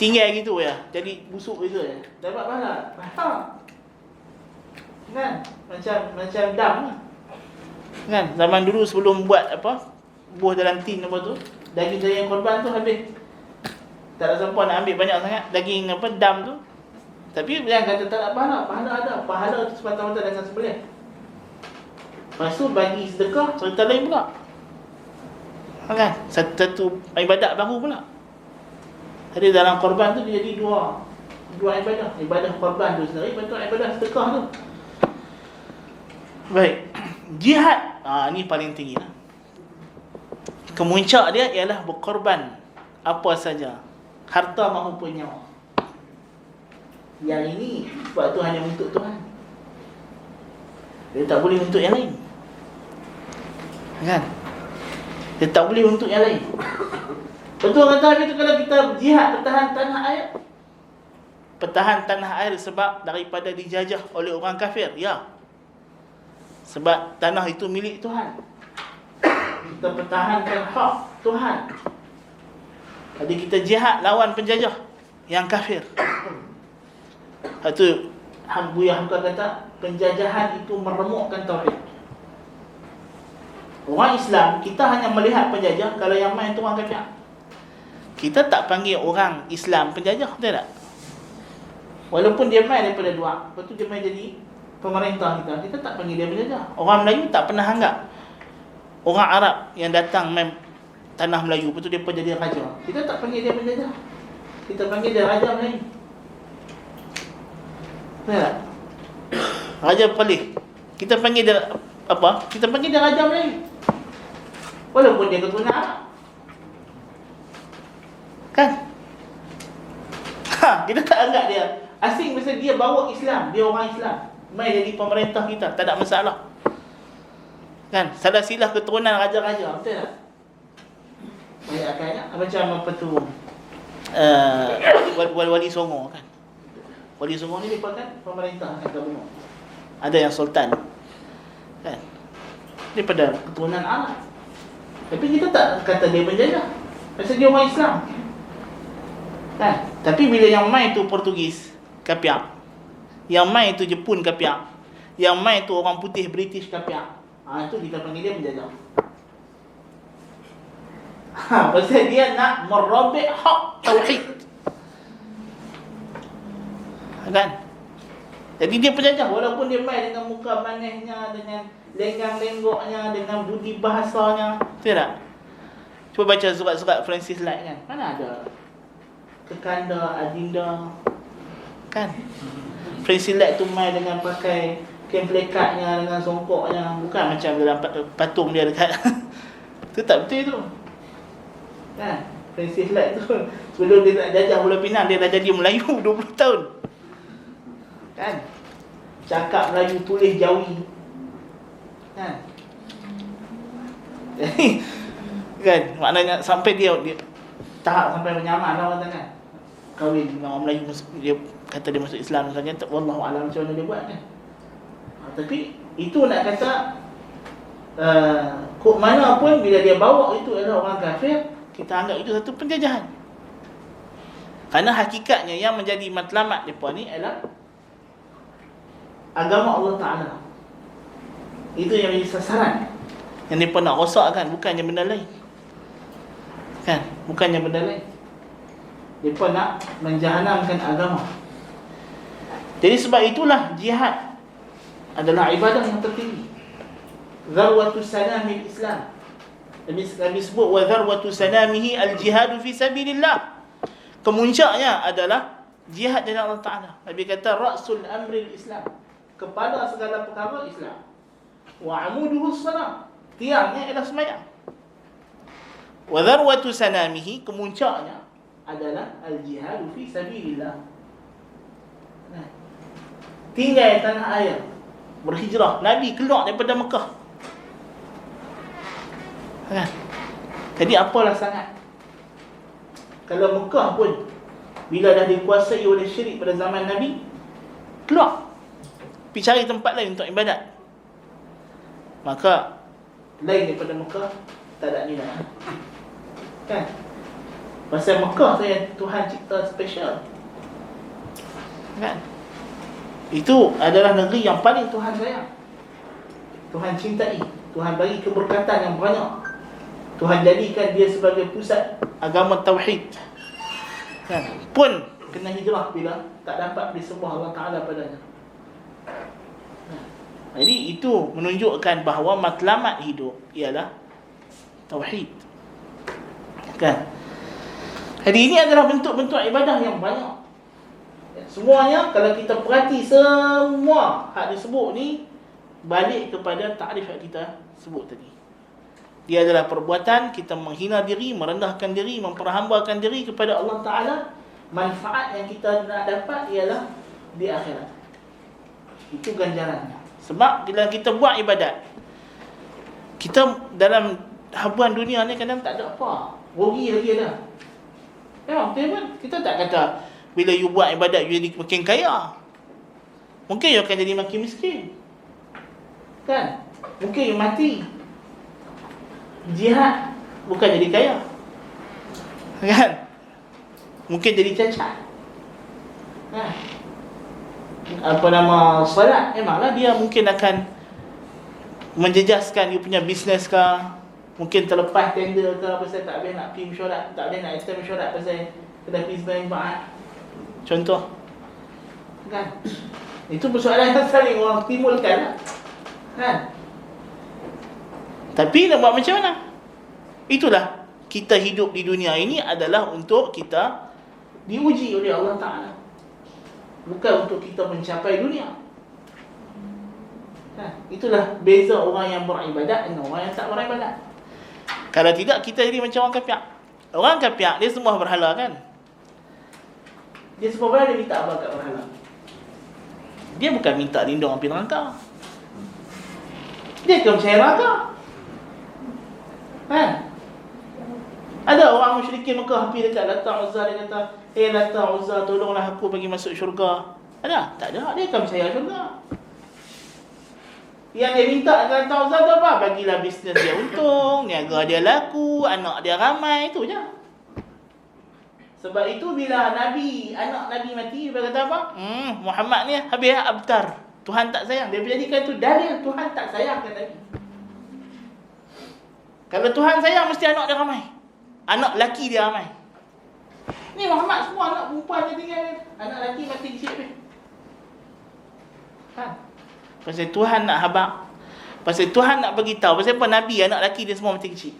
Tinggal gitu ya. Jadi busuk gitu ya. Dapat pahala. Kan? Macam dam lah. Kan? Zaman dulu sebelum buat apa? Buah dalam tin apa tu? Daging korban tu habis. Tak ada siapa nak ambil banyak sangat daging apa dam tu. Tapi jangan kata tak ada pahala. Pahala ada. Pahala tu semata-mata dengan sembelih. Lepas tu bagi sedekah, cerita lain pula. Kan? Satu ibadat baru pula. Jadi dalam korban tu dia jadi dua ibadah. Ibadah korban tu sendiri, lepas tu ibadah sedekah tu. Baik. Jihad, ni paling tinggi lah. Kemuncak dia ialah berkorban apa saja, harta maupun nyawa. Yang ini sebab tu hanya untuk Tuhan. Dia tak boleh untuk yang lain. Kan? Dia tak boleh untuk yang lain. Betul kata habis tu kalau kita jihad pertahan tanah air. Pertahan tanah air sebab daripada dijajah oleh orang kafir. Ya. Sebab tanah itu milik Tuhan. Kita pertahankan hak Tuhan. Jadi kita jihad lawan penjajah yang kafir. Itu Buya Hamka kata penjajahan itu meremukkan tauhid. Orang Islam, kita hanya melihat penjajah kalau yang main tu orang kafir. Kita tak panggil orang Islam penjajah, betul tak? Walaupun dia main daripada dua, lepas tu dia main jadi pemerintah kita, kita tak panggil dia penjajah. Orang Melayu tak pernah anggap orang Arab yang datang main tanah Melayu, lepas tu dia pun jadi raja. Kita tak panggil dia penjajah. Kita panggil dia raja Melayu. Betul tak? Raja Pelih. Kita panggil dia apa? Kita panggil dia raja Melayu. Walaupun dia keturunan Arab. Kan? Kita tak anggap dia asing masa dia bawa Islam, dia orang Islam. Mai jadi pemerintah kita, tak ada masalah. Kan? Salah silah keturunan raja-raja, betul tak? Banyak akalnya macam apa tu? Wali Songo kan. Wali Songo ni merupakan pemerintah agama. Ada yang sultan. Kan? Daripada keturunan Arab. Tapi kita tak kata dia penjajah. Pasal dia orang Islam. Kan? Tapi bila yang main tu Portugis, kapiak. Yang main tu Jepun, kapiak. Yang main tu orang putih British, kapiak. Itu kita panggil dia penjajah. Pasal dia nak merobek hak tauhid. Kan? Jadi dia penjajah, walaupun dia main dengan muka manisnya, dengan lenggang-lenggoknya, dengan budi bahasanya. Betul tak? Cuba baca surat-surat Francis Light kan. Mana ada Kekanda, Adinda, kan? Francis Light tu main dengan pakai kain pelekatnya, dengan songkoknya. Bukan macam dalam patung dia dekat. Tu tak betul tu. Kan? Francis Light tu sebelum dia nak jajah Pulau Pinang, dia dah jadi Melayu 20 tahun. Kan? Cakap Melayu, tulis Jawi. Kan? Kan? Maknanya sampai dia tahap sampai menyaman lah orang kan. Kahwin dengan orang Melayu, dia kata dia masuk Islam misalnya, wallahualam macam mana dia buat kan. Tapi itu nak kata kok mana pun bila dia bawa itu adalah orang kafir, kita anggap itu satu penjajahan. Kerana hakikatnya yang menjadi matlamat mereka ni adalah agama Allah Ta'ala. Itu yang menjadi sasaran yang mereka nak rosakkan, bukannya benda lain. Kan? Bukannya benda lain. Mereka nak menjahanamkan agama. Jadi sebab itulah jihad adalah ibadah yang tertinggi. Dharwatu sanamil Islam. Nabi sebut wa dharwatu sanamihi al-jihadu fi sabilillah. Kemuncaknya adalah jihad dengan Allah Ta'ala. Nabi kata ra'sul amril Islam, kepala segala perkara Islam. Wa amuduhu salam, tiangnya ialah sembahyang. Wa dharwatu sanamihi, kemuncaknya adalah al-jihadu fi sabilillah. Nah, tinggal tanah air, berhijrah. Nabi keluar daripada Mekah. Kan? Jadi apalah sangat kalau Mekah pun bila dah dikuasai oleh syirik pada zaman Nabi, keluar pergi cari tempat lain untuk ibadat. Maka lain daripada Mekah tak ada nilai. Kan? Pasal Mekah tu yang Tuhan cipta spesial. Kan? Itu adalah negeri yang paling Tuhan sayang, Tuhan cintai, Tuhan bagi keberkatan yang banyak. Tuhan jadikan dia sebagai pusat agama tauhid. Kan? Pun kena hijrah bila tak dapat disembah Allah Ta'ala padanya. Jadi itu menunjukkan bahawa matlamat hidup ialah tauhid. Kan? Jadi ini adalah bentuk-bentuk ibadah yang banyak. Semuanya kalau kita perhati, semua hak disebut ni balik kepada takrif yang kita sebut tadi. Dia adalah perbuatan kita menghina diri, merendahkan diri, memperhambakan diri kepada Allah Ta'ala. Manfaat yang kita nak dapat ialah di akhirat. Itu ganjarannya. Sebab bila kita buat ibadat, kita dalam habuan dunia ni kadang tak ada apa, rugi lagi ada. Ya, betul kan? Kita tak kata bila you buat ibadat you jadi makin kaya. Mungkin you akan jadi makin miskin. Kan? Mungkin you mati. Jihad bukan jadi kaya. Kan? Mungkin jadi cacat. Kan? Solat, memanglah dia mungkin akan menjejaskan you punya bisnes ke. Mungkin terlepas tender ke, pasal tak boleh nak pergi mesyuarat, tak boleh nak extend mesyuarat pasal kena pergi sembahyang Jumaat. Contoh. Kan? Itu persoalan yang sering orang timbulkan lah. Kan? Tapi nak buat macam mana? Itulah, kita hidup di dunia ini adalah untuk kita diuji oleh Allah Ta'ala, bukan untuk kita mencapai dunia. Itulah beza orang yang beribadat dengan orang yang tak beribadat. Kalau tidak, kita jadi macam orang kapiak. Orang kapiak, dia semua berhala kan. Dia semua berhala, dia minta apa kat berhala? Dia bukan minta lindung api neraka. Dia akan percaya neraka. Kan? Ada orang musyrikin Mekah pergi dekat Lata Uzza, dia kata, Lata Uzza, tolonglah aku bagi masuk syurga. Ada? Tak ada. Dia akan percaya syurga. Yang dia minta dengan Lata Uzza tu apa? Bagilah bisnes dia untung, niaga dia laku, anak dia ramai, itu je. Sebab itu bila anak Nabi mati, dia kata apa? Muhammad ni habis abtar. Tuhan tak sayang. Dia menjadikan itu dalil Tuhan tak sayang kan Nabi. Kalau Tuhan sayang, mesti anak dia ramai, anak laki dia ramai. Ni Muhammad semua anak perempuan dia tinggal, anak laki mati kecil. Kan? Pasal Tuhan nak habaq. Pasal Tuhan nak bagi tahu. Pasal apa Nabi anak lelaki dia semua mati kecil.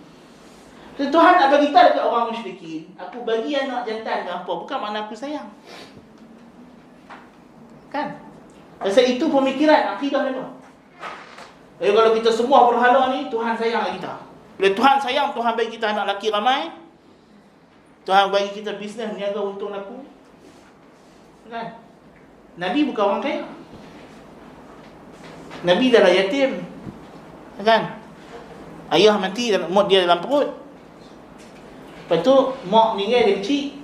Pasal Tuhan nak bagi tahu dekat orang musyrikin, aku bagi anak jantan ke apa, bukan makna aku sayang. Kan? Pasal itu pemikiran akidah mereka. Jadi kalau kita semua berhala ni, Tuhan sayang kita. Bila Tuhan sayang, Tuhan bagi kita anak lelaki ramai. Tuhan bagi kita bisnes niaga untung laku. Kan? Nabi bukan orang kaya. Nabi adalah yatim. Kan? Ayah mati, mak dia dalam perut. Lepas tu mak meninggal dia kecil.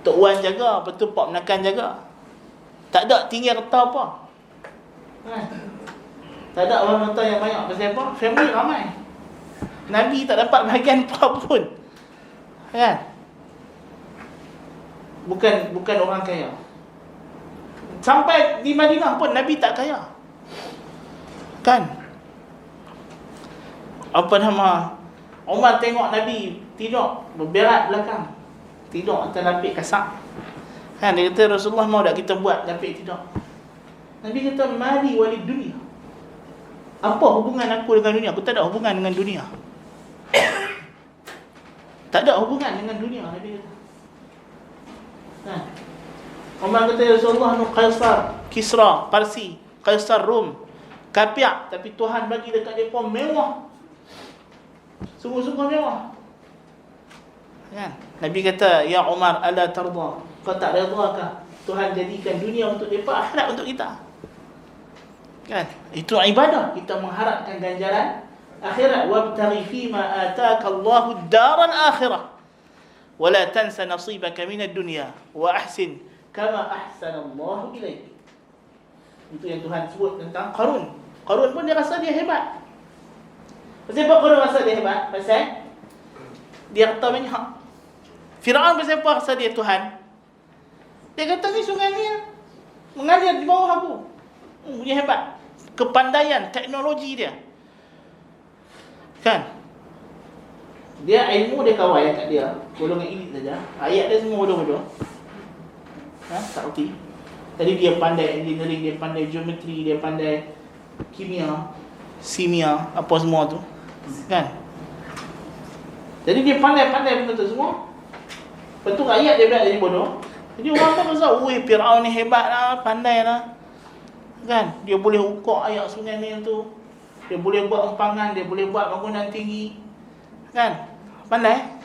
Tok Wan jaga, lepas tu Pak Menakan jaga. Tak ada tinggal kereta apa. Kan? Tak ada orang harta yang banyak. Pasal apa? Family ramai. Nabi tak dapat bahagian apa pun. Kan? Bukan orang kaya. Sampai di Madinah pun Nabi tak kaya. Kan? Apa nama? Umar tengok Nabi tidur berberat belakang. Tidur atas lapik kasak. Kan? Dia kata, Rasulullah mau tak kita buat lapik tidur? Nabi kata, mari walid dunia. Apa hubungan aku dengan dunia? Aku tak ada hubungan dengan dunia. Tak ada hubungan dengan dunia, Nabi kata. Kan? Umar kata, ya Rasulullah, Qaisar, Kisra, Parsi, Qaisar Rum, kapiak, tapi Tuhan bagi dekat dia pun mewah. Sungguh-sungguh mewah. Kan? Nabi kata, ya Umar, ala tarda, kau tak redakah Tuhan jadikan dunia untuk mereka, akhirat untuk kita? Kan? Itu ibadah, kita mengharapkan ganjaran akhirat. Wabtaghi fima ataka Allahu ad-daral akhirah wa la tansa nasibaka minad dunya wa ahsin kama ahsana Allahu ilaik. Itu yang Tuhan sebut tentang Qarun. Qarun pun dia rasa dia hebat. Pasal apa Qarun rasa dia hebat? Pasal dia harta banyak. Firaun pasal apa rasa dia Tuhan? Dia kata ni sungai ni mengalir di bawah aku. Dia hebat. Kepandaian, teknologi dia. Kan? Dia ilmu dia kawal kat dia. Golongan elit saja. Ayat dia semua bodoh-bodoh. Tak erti. Jadi dia pandai engineering, dia pandai geometri, dia pandai kimia, simia, apa semua tu. Kan? Jadi dia pandai-pandai benda tu semua. Lepas tu ayat dia bilang jadi bodoh. Jadi orang pun rasa, ui Firaun ni hebat lah, pandai lah. Kan? Dia boleh ukur ayat sungai Nil tu. Dia boleh buat empangan, dia boleh buat bangunan tinggi. Kan? Pandai.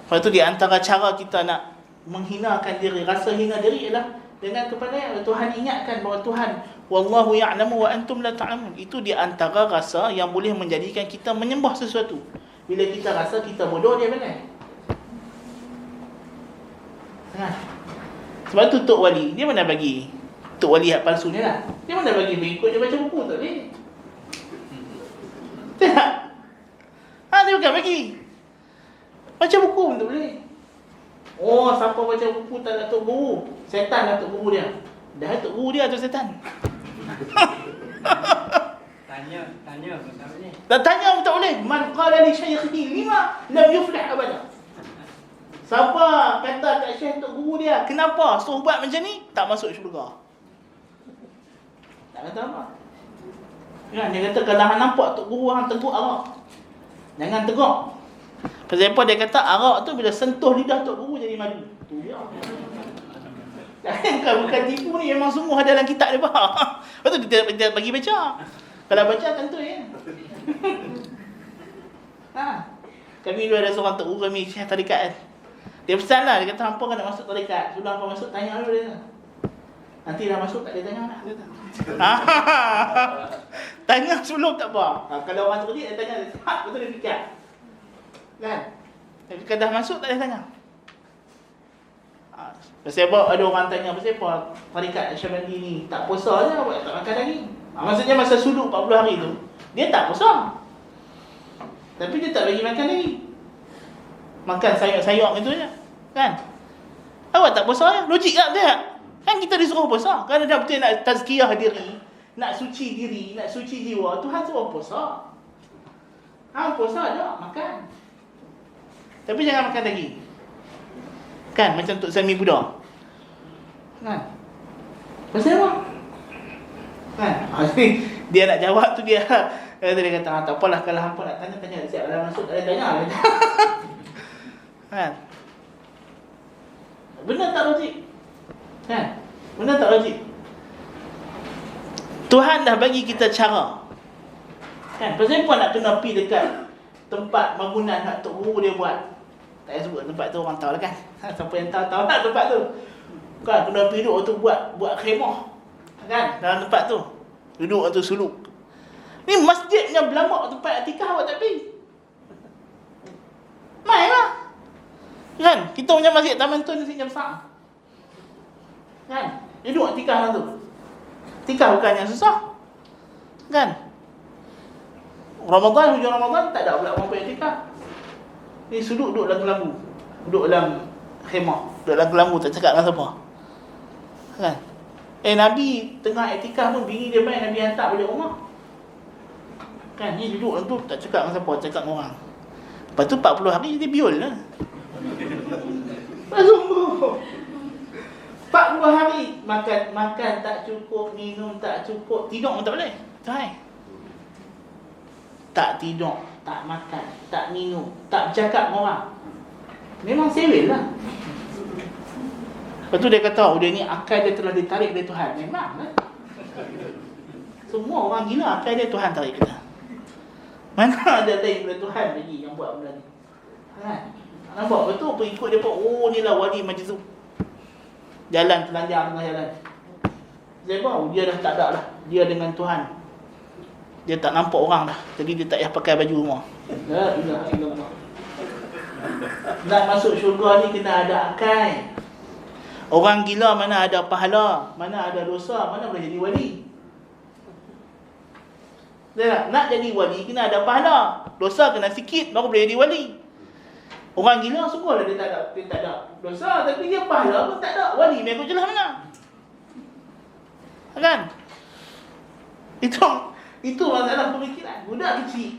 Lepas tu di antara cara kita nak menghinakan diri, rasa hina diri ialah dengan kepandaian. Tuhan ingatkan bahawa Tuhan, wallahu ya'lamu wa antum la ta'lamun. Itu di antara rasa yang boleh menjadikan kita menyembah sesuatu. Bila kita rasa kita bodoh, dia pandai. Kan? Sebab tu Tok Wali, dia mana bagi Tok Wali hak palsu ni lah. Dia mana bagi mengikut dia baca buku tak boleh. Tak? Dia bukan bagi. Baca buku pun tak boleh. Oh, siapa baca buku tak Datuk Guru? Setan Datuk Guru dia. Dah Datuk Guru dia tu setan.
Tanya pasal ni.
Tak tanya pun tak boleh. Man qala li syaikhihi lima lam yuflih abada. Siapa kata kat syekh Tok Guru dia, kenapa suruh buat macam ni? Tak masuk syurga. Tak kata apa. Kan, dia kata kalau hang nampak Tok Guru hang teguk arak, jangan teguk. Pasal apa dia kata arak tu bila sentuh lidah Tok Guru jadi madu. Tu dia. Kan bukan tipu ni, memang sungguh ada dalam kitab dia bah. Lepas tu kita bagi baca. Kalau baca tentu ya. Kami dulu ada seorang Tok Guru kami syekh tarikat kan. Dia pesan lah, dia kata hampa kan nak masuk tarikat. Sudah hampa masuk, tanya dulu dia. Nanti dah masuk tak dia tanya nak. Tanya sebelum tak apa. Kalau orang cerdik dia tanya, betul dia fikir. Kan? Tapi kalau dah masuk tak dia tanya. Pasal apa ada orang tanya, pasal apa tarikat Syabandi ni tak puasa je, tak makan daging. Maksudnya masa suluk 40 hari tu, dia tak puasa. Tapi dia tak bagi makan daging. Makan sayur-sayur gitu je. Kan? Awak tak puasa je? Logik tak dia? Kan kita disuruh puasa. Kerana dah betul nak tazkiyah diri, nak suci diri, nak suci jiwa, Tuhan suruh puasa. Puasa je, makan. Tapi jangan makan daging. Kan? Macam Tok Sami Buddha. Kan? Pasal apa? Kan? Dia nak jawab tu dia kata, tak apalah kalau hampa nak tanya siap dalam masuk tak tanya. Kan? Benar tak logik? Kan? Benar tak logik? Tuhan dah bagi kita cara. Kan? Pasal apa nak kena pergi dekat tempat bangunan hak Tok Guru dia buat? Tak payah sebut tempat tu, orang tahu lah kan. Siapa yang tahu lah tempat tu. Kan kena pergi duduk tu buat khemah. Kan? Dalam tempat tu. Duduk tu suluk. Ni masjidnya berlambak tempat atikah awak tak pergi. Main lah. Kan? Kita punya masjid Taman Tun ni sini besar. Kan? Duduk atikah lah tu. Atikah bukan yang susah. Kan? Hujung Ramadan tak ada pula orang pergi atikah. Ni suluk duduk dalam kelambu. Duduk dalam khemah. Duduk dalam kelambu tak cakap dengan siapa. Kan? Nabi tengah etikah pun bini dia main, Nabi hantar balik rumah. Kan, ni duduk dalam tu tak cakap dengan siapa, cakap dengan orang. Lepas tu 40 hari dia biol lah. Sungguh 40 hari makan tak cukup, minum tak cukup, tidur pun tak boleh. Hai. Tak tidur, tak makan, tak minum, tak bercakap dengan orang. Memang sewel lah. Lepas tu dia kata, dia ni akal dia telah ditarik dari Tuhan. Memang lah. Semua orang gila akal dia Tuhan tarik kita. Mana ada lain daripada Tuhan lagi yang buat benda ni. Kan? Nampak betul pengikut dia pun, oh ni lah wali majzub. Jalan telanjang tengah jalan. Dia tahu dia dah tak ada dah. Dia dengan Tuhan. Dia tak nampak orang dah. Jadi dia tak payah pakai baju rumah. La ilaha illallah. Nak masuk syurga ni kena ada akal. Orang gila mana ada pahala, mana ada dosa, mana boleh jadi wali. Nak jadi wali kena ada pahala. Dosa kena sikit baru boleh jadi wali. Orang gila sungguhlah dia tak ada dosa, tapi dia pahala pun tak ada. Wali mengikut jelas mana? Kan? Itu masalah pemikiran. Budak kecil,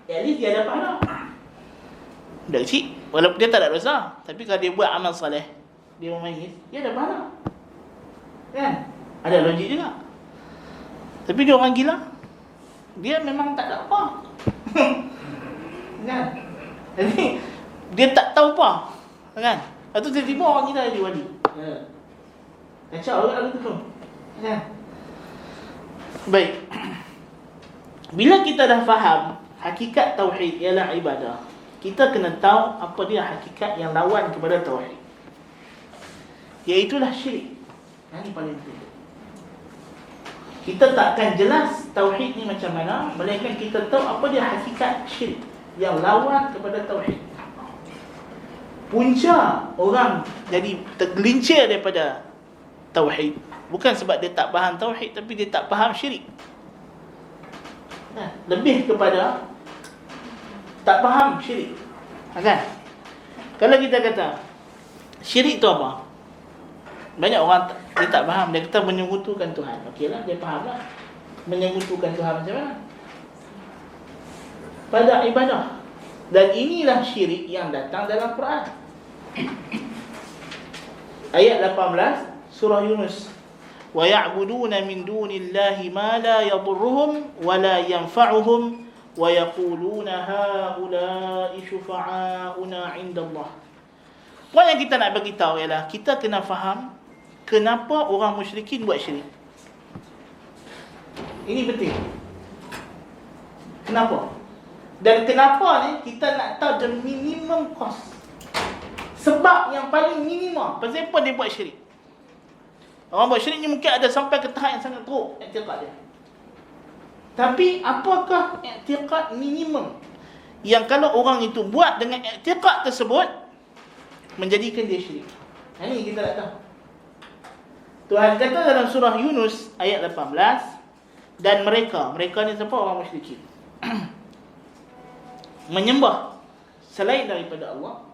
at least dia ada pahala. Budak kecil, walaupun dia tak ada dosa, tapi kalau dia buat amal soleh, dia memangis, dia ada pahala. Kan? Ada logik juga. Tapi dia orang gila, dia memang tak ada apa. Kan? Jadi dia tak tahu apa. Kan? Lepas tu tiba-tiba orang gila jadi wali. Kacau juga lagu tu. Kan? Baik. Bila kita dah faham hakikat tauhid ialah ibadah, kita kena tahu apa dia hakikat yang lawan kepada tauhid, iaitulah syirik. Yang paling penting. Kita tak akan jelas tauhid ni macam mana melainkan kita tahu apa dia hakikat syirik yang lawan kepada tauhid. Punca orang jadi tergelincir daripada tauhid bukan sebab dia tak faham tauhid, tapi dia tak faham syirik. Lebih kepada tak faham syirik. Kan? Kalau kita kata syirik tu apa? Banyak orang dia tak faham. Dia kata menyekutukan Tuhan. Okeylah, dia faham lah. Menyekutukan Tuhan macam mana? Pada ibadah. Dan inilah syirik yang datang dalam Quran. Ayat 18 surah Yunus. Wa ya'buduna min dunillahi ma la yadurruhum wa la yanfa'uhum wa yaquluna haula'i syufa'auna 'indallah. Poin yang kita nak bagi tahu ialah kita kena faham kenapa orang musyrikin buat syirik. Ini penting. Kenapa? Dan kenapa ni kita nak tahu the minimum cost. Sebab yang paling minimum. Pasal apa dia buat syirik? Orang buat syirik ni mungkin ada sampai ke tahap yang sangat teruk i'tiqad dia. Tapi apakah i'tiqad minimum yang kalau orang itu buat dengan i'tiqad tersebut menjadikan dia syirik? Ini kita nak tahu. Tuhan kata dalam surah Yunus ayat 18, dan mereka ni siapa? Orang musyrikin. Menyembah selain daripada Allah,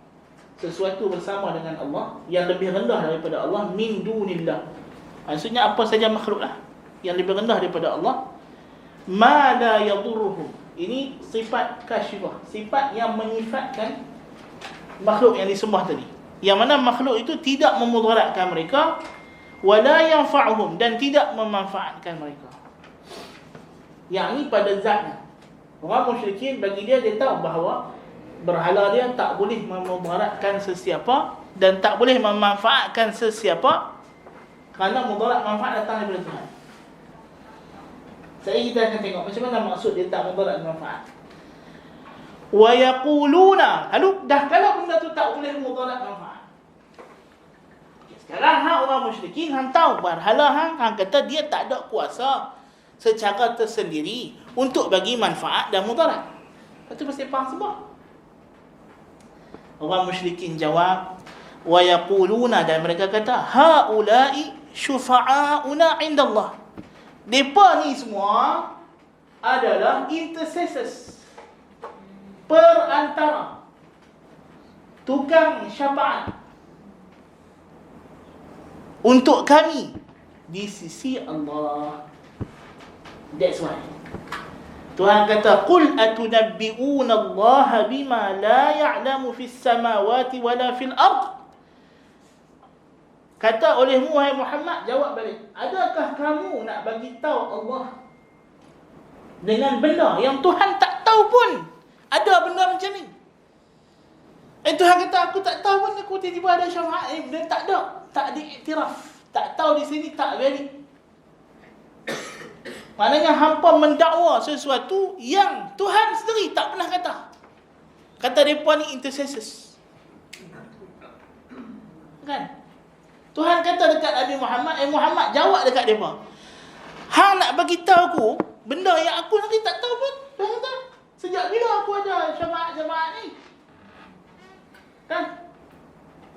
sesuatu bersama dengan Allah yang lebih rendah daripada Allah, min dunillah. Maksudnya apa saja makhluklah yang lebih rendah daripada Allah, ma la yadurruhum. Ini sifat kasyifah, sifat yang menyifatkan makhluk yang disembah tadi, yang mana makhluk itu tidak memudaratkan mereka, wa la yanfa'uhum, dan tidak memanfaatkan mereka. Yang ni pada zatnya. Orang musyrikin, bagi dia tahu bahawa berhala dia tak boleh memudaratkan sesiapa dan tak boleh memanfaatkan sesiapa, kerana mudarat manfaat datang daripada Tuhan. Sekarang kita akan tengok macam mana maksud dia tak mudarat dan manfaat. Wa yaquluna, lalu dah kalau benda tu tak boleh mudarat manfaat. Sekarang orang musyrikin hang tahu berhala hang kata dia tak ada kuasa secara tersendiri untuk bagi manfaat dan mudarat. Lepas tu pasti faham semua. Orang musyrikin jawab, wa yaquluna, dan mereka kata, haula'i syufa'auna 'inda Allah. Depa ni semua adalah intercessors, perantara, tukang syafaat untuk kami di sisi Allah. That's why Tuhan kata, qul atunabbi'una Allah bima la ya'lamu fis samawati wala fil ard. Kata olehmu wahai Muhammad, jawab balik, adakah kamu nak bagi tahu Allah dengan benda yang Tuhan tak tahu pun? Ada benda macam ni. Tuhan kata aku tak tahu pun, aku tiba-tiba ada syafaat. Dan tak ada, tak diiktiraf, tak tahu di sini, tak valid. Maknanya hampa mendakwa sesuatu yang Tuhan sendiri tak pernah kata. Kata mereka ni intercessors. Kan? Tuhan kata dekat Nabi Muhammad, Muhammad jawab dekat mereka, hang nak bagi tahu aku benda yang aku nanti tak tahu pun. Tuhan kata, sejak bila aku ada syafaat-syafaat ni? Kan?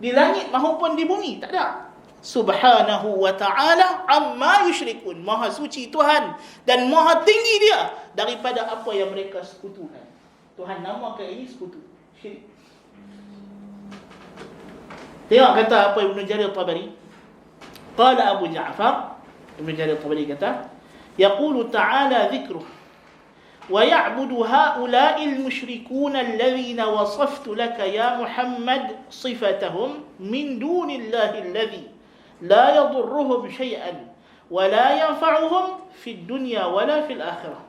Di langit maupun di bumi, tak ada. Subhanahu wa ta'ala amma yusyrikun. Maha suci Tuhan dan maha tinggi dia daripada apa yang mereka sekutukan. Tuhan namakan ini sekutu, syirik. Tengok kata apa Ibn Jarir Tabari. Qala Abu Ja'far, Ibn Jarir Tabari kata, yaqulu ta'ala dhikruh wa ya'budu ha'ula'il musyrikuna alladhina wasaftu laka ya Muhammad sifatahum min dunillahi alladhi la yadurruhum syai'an wa la yanfa'uhum fid dunya wa la fil akhirah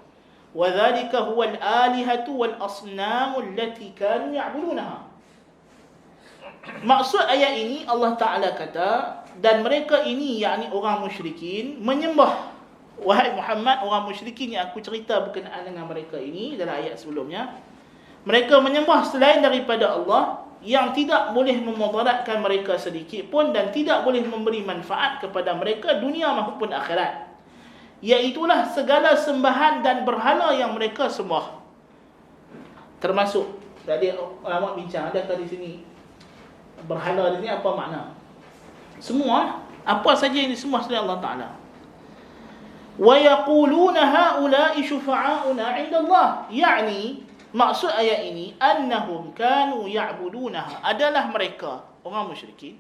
wa dhalika huwa al-alihatu wal asnamu allati kanu ya'budunaha. Maksud ayat ini, Allah Ta'ala kata, dan mereka ini, yakni orang musyrikin, menyembah, wahai Muhammad, orang musyrikin yang aku cerita berkenaan dengan mereka ini dalam ayat sebelumnya, mereka menyembah selain daripada Allah yang tidak boleh memudaratkan mereka sedikit pun dan tidak boleh memberi manfaat kepada mereka dunia maupun akhirat. Iaitulah segala sembahan dan berhala yang mereka sembah. Termasuk, tadi ulama bincang, adakah di sini berhala di sini apa makna? Semua, apa saja yang disembah selain Allah Ta'ala. Wa yaquluna haula'i syufa'auna 'inda Allah. Yakni maksud ayat ini, annahum kanu ya'budunaha, adalah mereka orang musyrikin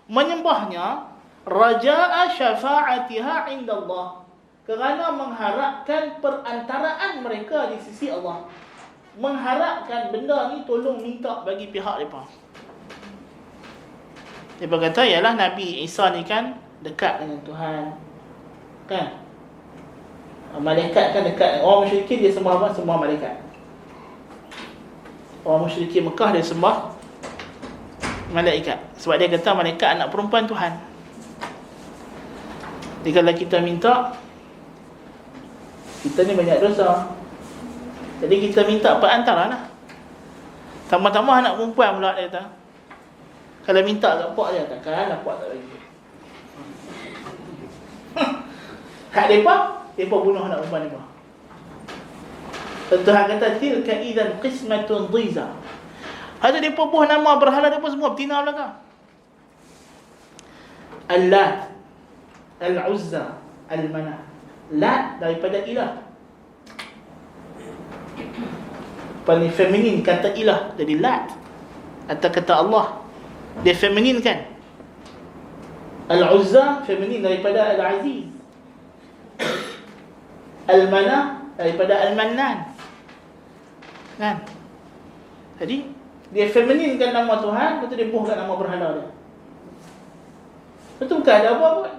menyembahnya raja'a syafa'atiha 'inda Allah, kerana mengharapkan perantaraan mereka di sisi Allah. Mengharapkan benda ni tolong minta bagi pihak mereka. Dia berkata, ialah Nabi Isa ni kan dekat dengan Tuhan, kan? Malaikat kan dekat. Orang musyrikin dia sembah apa? Sembah malaikat. Orang musyrikin Mekah dia sembah malaikat, sebab dia kata malaikat anak perempuan Tuhan. Jadi kalau kita minta, kita ni banyak dosa, jadi kita minta perantara lah. Tambah-tambah anak perempuan pula dia kata. Kalau minta kat pak dia, takkan lah pak tak bagi. Hak mereka bunuh anak perempuan mereka. Tuhan kata, tilka idzan qismatun dhiza. Ada mereka buah nama berhala mereka semua betina belakang. Al-Lat, Al-Uzza, Al-Manah. Lat daripada ilah. Paling feminin kata ilah, jadi Lat. Atau kata Allah, dia feminin kan. Al-Uzza feminin daripada Al-Aziz. Al-Manah daripada Al-Mannan, kan? Jadi dia femininkan nama Tuhan, lepas tu dia buahkan nama berhala dia. Itu bukan ada apa-apa.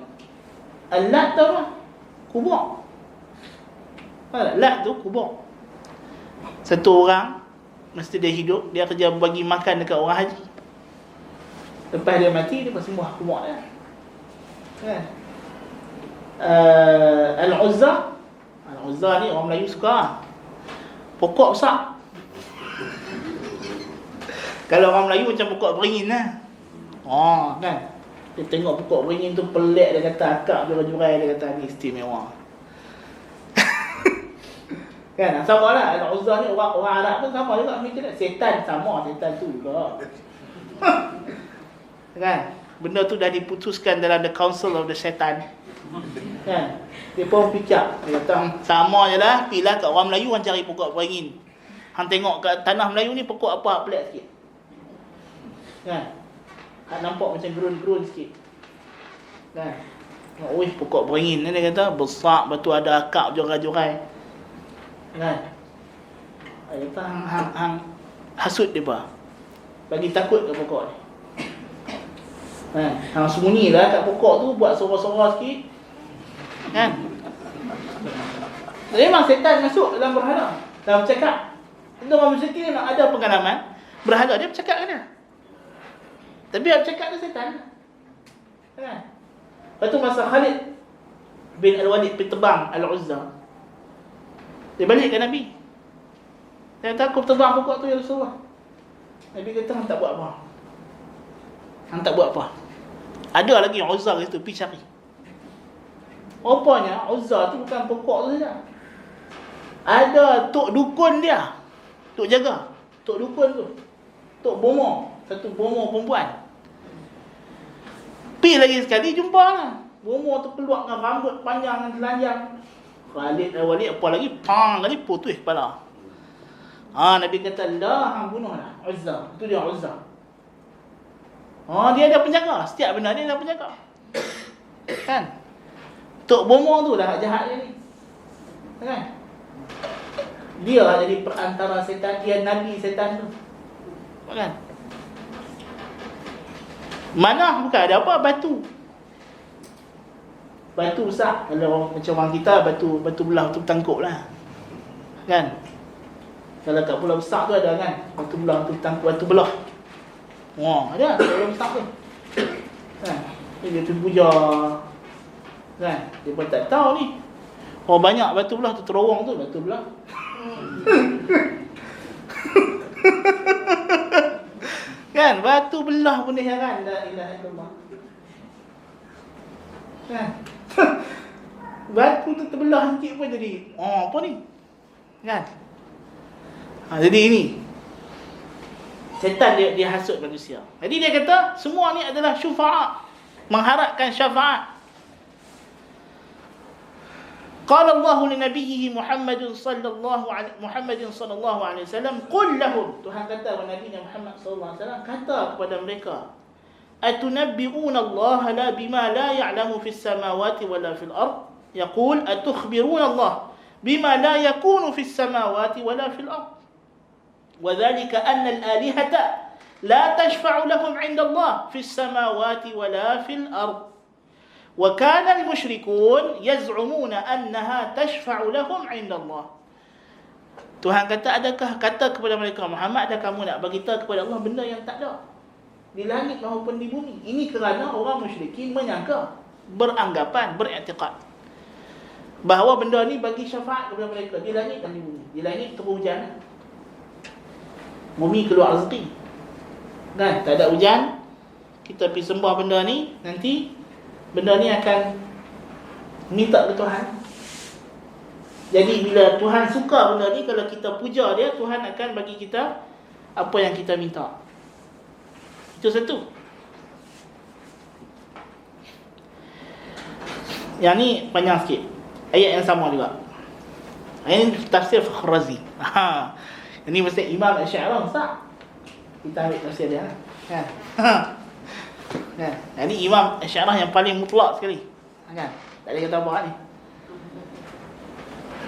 Al-Lat tu apa? Kubur. Lat tu kubur. Satu orang mesti dia hidup, dia kerja bagi makan dekat orang haji. Lepas dia mati, dia bersembah kubur dia. Kan? Al-Uzza. Al-Uzza ni orang Melayu suka. Pokok besar. Kalau orang Melayu macam pokok beringin lah. Kan? Dia tengok pokok beringin tu pelik, dia kata akak jurai-jurai, dia kata ni istimewa. Kan? Sama lah. Al-Uzza ni orang Arab pun sama juga. Setan sama, setan tu juga. Kan? Benda tu dah diputuskan dalam the council of the Satan. Kan? Dia pun fikir. Dia kata sama je lah. Pilah kat orang Melayu, orang cari pokok beringin. Hang tengok kat tanah Melayu ni pokok apa pelik sikit. Kan? Hang nampak macam gerun-gerun sikit. Kan? Oi, pokok beringin ni dia kata besar, betul ada akak jorai-jorai. Kan? Dia kata hang hasut dia apa? Bagi takut ke pokok ni. Kan? Hang sembunyilah kat pokok tu, buat sorok-sorok sikit. Kan? Jadi memang setan masuk dalam berhala, dalam bercakap. Itu orang musyrik nak ada pengalaman berhala, dia bercakap kan dia. Tapi yang bercakap tu setan. Kan? Lepas tu masa Khalid bin Al-Walid pergi tebang Al-Uzza, dia balik ke Nabi. Dia kata aku tebang pokok tu ya Rasulullah. Nabi kata hang tak buat apa. Hang tak buat apa. Ada lagi Uzza kat situ, pergi cari. Rupanya Uzza tu bukan pokok tu saja. Ada tok dukun dia, tok jaga. Tok dukun tu, tok bomo, satu bomo perempuan. Pergi lagi sekali jumpa lah. Bomo tu keluar dengan rambut panjang dan telanjang. Khalid Al-Walid apa lagi? Pang kali putus kepala. Nabi kata lah, hang bunuhlah Uzza. Itu dia Uzza. Dia ada penjaga. Setiap benda dia ada penjaga. Kan? Tok bomo tu dah jahat dia ni. Kan? Dia lah jadi perantara setan. Dia Nabi setan tu. Kan? Mana bukan ada apa? Batu. Batu besar. Kalau macam orang kita, batu belah, batu tangkup lah. Kan? Kalau kat pulau besar tu ada kan? Batu belah, batu tangkup, batu belah. Ada pulau besar tu. Kan? Dia tu puja. Kan? Dia pun tak tahu ni. Banyak batu belah tu, terowong tu batu belah. Kan? Batu belah pun dia heran. La ilaha illallah. Kan? Batu tu terbelah sikit pun jadi apa ni? Kan? Jadi ini setan dia hasut manusia. Jadi dia kata semua ni adalah syufa'a, mengharapkan syafaat. Qala Allah li nabiyhi Muhammad sallallahu alaihi wasallam, qul lahum, Tuhan kata kepada Nabi Muhammad sallallahu alaihi wasallam, kata kepada mereka, atunabbi'una Allah la bima la ya'lamu fis samawati wala fil ard, yaqul atukhbiruna Allah bima la yakunu fis samawati wala fil ard, wa dhalika anna al-alihata la tashfa'u lahum 'inda Allah fis samawati wala fil ard. وكان المشركون يزعمون أنها تشفع لهم عند الله. Tuhan kata, adakah kata kepada mereka, Muhammad, adakah kamu nak bagi tahu kepada Allah benda yang tak ada di langit maupun di bumi? Ini kerana orang musyrikin menyangka, beranggapan, beriktikad bahawa benda ni bagi syafaat kepada mereka di langit dan di bumi. Di langit turun hujan, bumi keluar rezeki. Kan? Tak ada hujan, kita pergi sembah benda ni, nanti benda ni akan minta ke Tuhan. Jadi bila Tuhan suka benda ni, kalau kita puja dia, Tuhan akan bagi kita apa yang kita minta. Itu satu. Yang ni panjang sikit. Ayat yang sama juga. Ayat ni tafsir Fakhr Razi. Ini mesti Imam Asy'ari Ustaz. Kita ambil tafsir dia. Kan? Kan? Ini Imam Asy'ari yang paling mutlak sekali. Kan? Tak ada kata apa ni.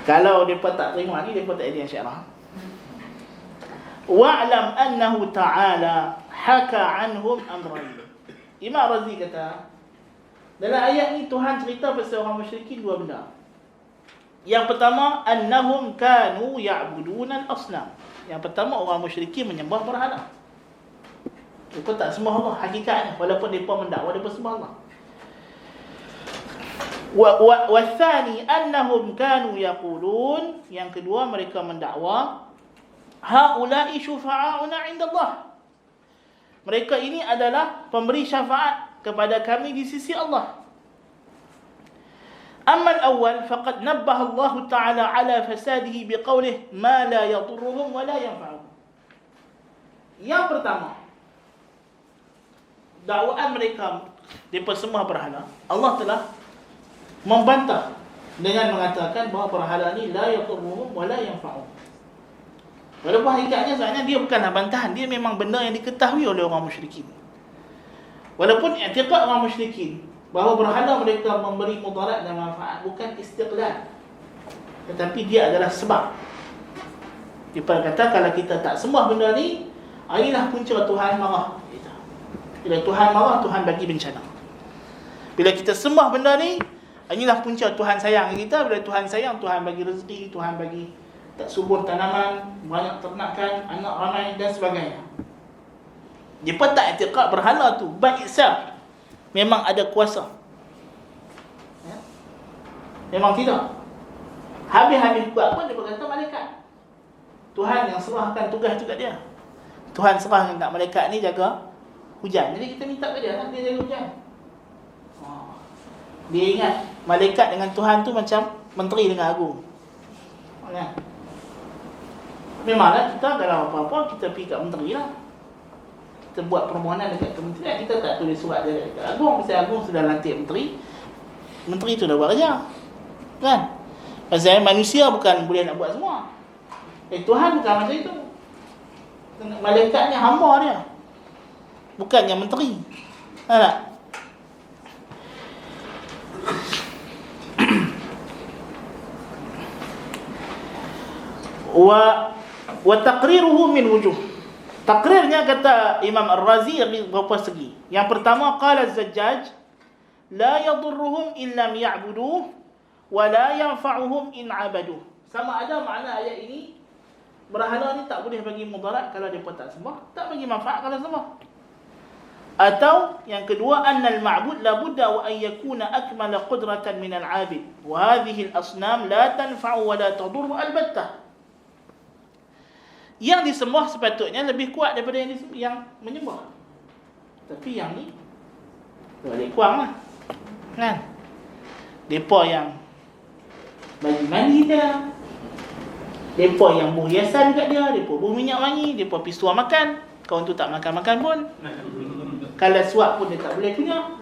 Kalau mereka tak terima ni, mereka tak ada Asy'ari. Wa'lam annahu ta'ala haka anhum amrayn. Imam Razi kata, Dalam ayat ni Tuhan cerita pasal orang musyrikin dua benda. Yang pertama, annahum kanu ya'buduna al-asnam. Yang pertama, orang musyrikin menyembah berhala. Mereka tak sembah Allah hakikatnya, walaupun mereka mendakwa mereka sembah Allah. Wathani annahum kanu yaqulun, yang kedua mereka mendakwa haula'i syufa'auna 'inda Allah. Mereka ini adalah pemberi syafaat kepada kami di sisi Allah. Amma al-awwal faqad nabbaha Allah Ta'ala ala fasadihi biqawlihi ma la yadurruhum wa la yanfa'uhum. Yang pertama, dakwaan mereka mereka sembah berhala, Allah telah membantah dengan mengatakan bahawa berhala ni la yadurruhum wa la yanfa'uhum. Walaupun hakikatnya sebenarnya dia bukanlah bantahan, dia memang benda yang diketahui oleh orang musyrikin. Walaupun i'tiqad orang musyrikin bahawa berhala mereka memberi mudarat dan manfaat bukan istiqlal, tetapi dia adalah sebab. Dia kata kalau kita tak sembah benda ni, inilah punca Tuhan marah kita. Bila Tuhan marah, Tuhan bagi bencana. Bila kita sembah benda ni, inilah punca Tuhan sayang kita. Bila Tuhan sayang, Tuhan bagi rezeki, Tuhan bagi tak subur tanaman, banyak ternakan, anak ramai dan sebagainya. Dia pun tak i'tiqad berhala tu by itself memang ada kuasa. Ya? Memang tidak. Habis-habis kuat pun dia berkata malaikat. Tuhan yang serahkan tugas tu kat dia. Tuhan serahkan kat malaikat ni jaga hujan. Jadi kita minta kat dia lah, dia jaga hujan. Dia ingat malaikat dengan Tuhan tu macam menteri dengan agung. Ya? Memanglah kita kalau apa-apa kita pergi kat menteri lah. Kita buat permohonan dekat kementerian, kita tak tulis surat dia dekat agung. Pasal agung sudah lantik menteri, menteri tu dah buat kerja, kan? Pasal manusia bukan boleh nak buat semua. Tuhan bukan macam itu. Malaikat ni hamba dia, bukannya menteri. Tak? wa taqriruhu min wujuh. Takrirnya kata Imam Ar-Razi beberapa segi. Yang pertama, qala Az-Zajjaj la yadurruhum in lam ya'buduh wa la yanfa'uhum in 'abaduh. Sama ada makna ayat ini, berhala ni tak boleh bagi mudarat kalau depa tak sembah, tak bagi manfaat kalau sembah. Atau yang kedua, annal ma'bud la budda wa an yakuna akmala qudratan min al-'abid wa hadhihi al-asnam la tanfa'u wa la tadur albattah. Yang disembah sepatutnya lebih kuat daripada yang menyembah. Tapi yang ni balik kurang lah, kan? Mereka yang bagi mandi dia, mereka yang buh hiasan kat dia, mereka buh minyak wangi, mereka pergi suar makan. Kawan tu tak makan-makan pun, kalau suap pun dia tak boleh punya,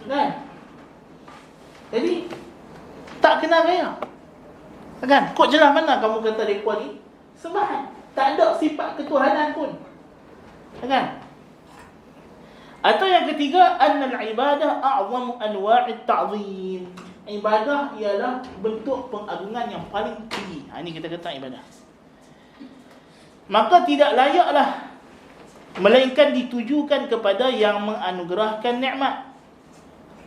kan? Jadi tak kena gaya, kan? Kok jelas mana kamu kata mereka ni sembahan, tak ada sifat ketuhanan pun, kan? Atau yang ketiga, annal ibadah a'zamu anwa'it ta'zim. Ibadah ialah bentuk pengagungan yang paling tinggi. Ini kita kata ibadah. Maka tidak layaklah melainkan ditujukan kepada yang menganugerahkan nikmat,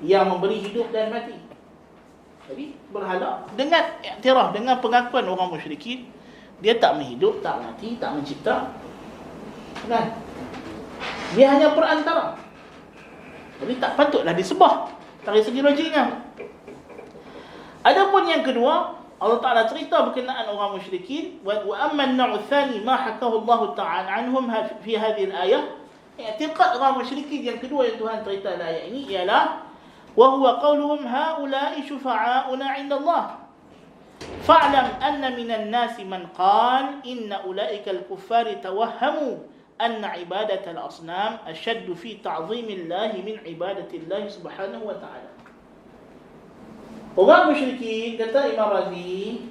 yang memberi hidup dan mati. Jadi berhala dengan iktiraf, dengan pengakuan orang musyrikin, dia tak menghidup, tak mati, tak mencipta, kan? Dia hanya perantara. Jadi tak patutlah disembah dari segi logiknya. Adapun yang kedua, Allah Ta'ala cerita berkenaan orang musyrikin. Wa amma an-naw'u tsani ma hakahu Allah Ta'ala anhum fi hadhihi al-ayah. I'tiqad orang musyrikin yang kedua yang Tuhan cerita dalam ayat ini ialah wa huwa qawluhum haula'i syufa'auna 'inda Allah. Fa'lam anna minan nasi man qala inna ulaika al-kuffari tawahhamu anna ibadata al-asnam ashaddu fi ta'zimillahi min ibadati Allah subhanahu wa ta'ala. Orang musyrikin, kata Imam Razi,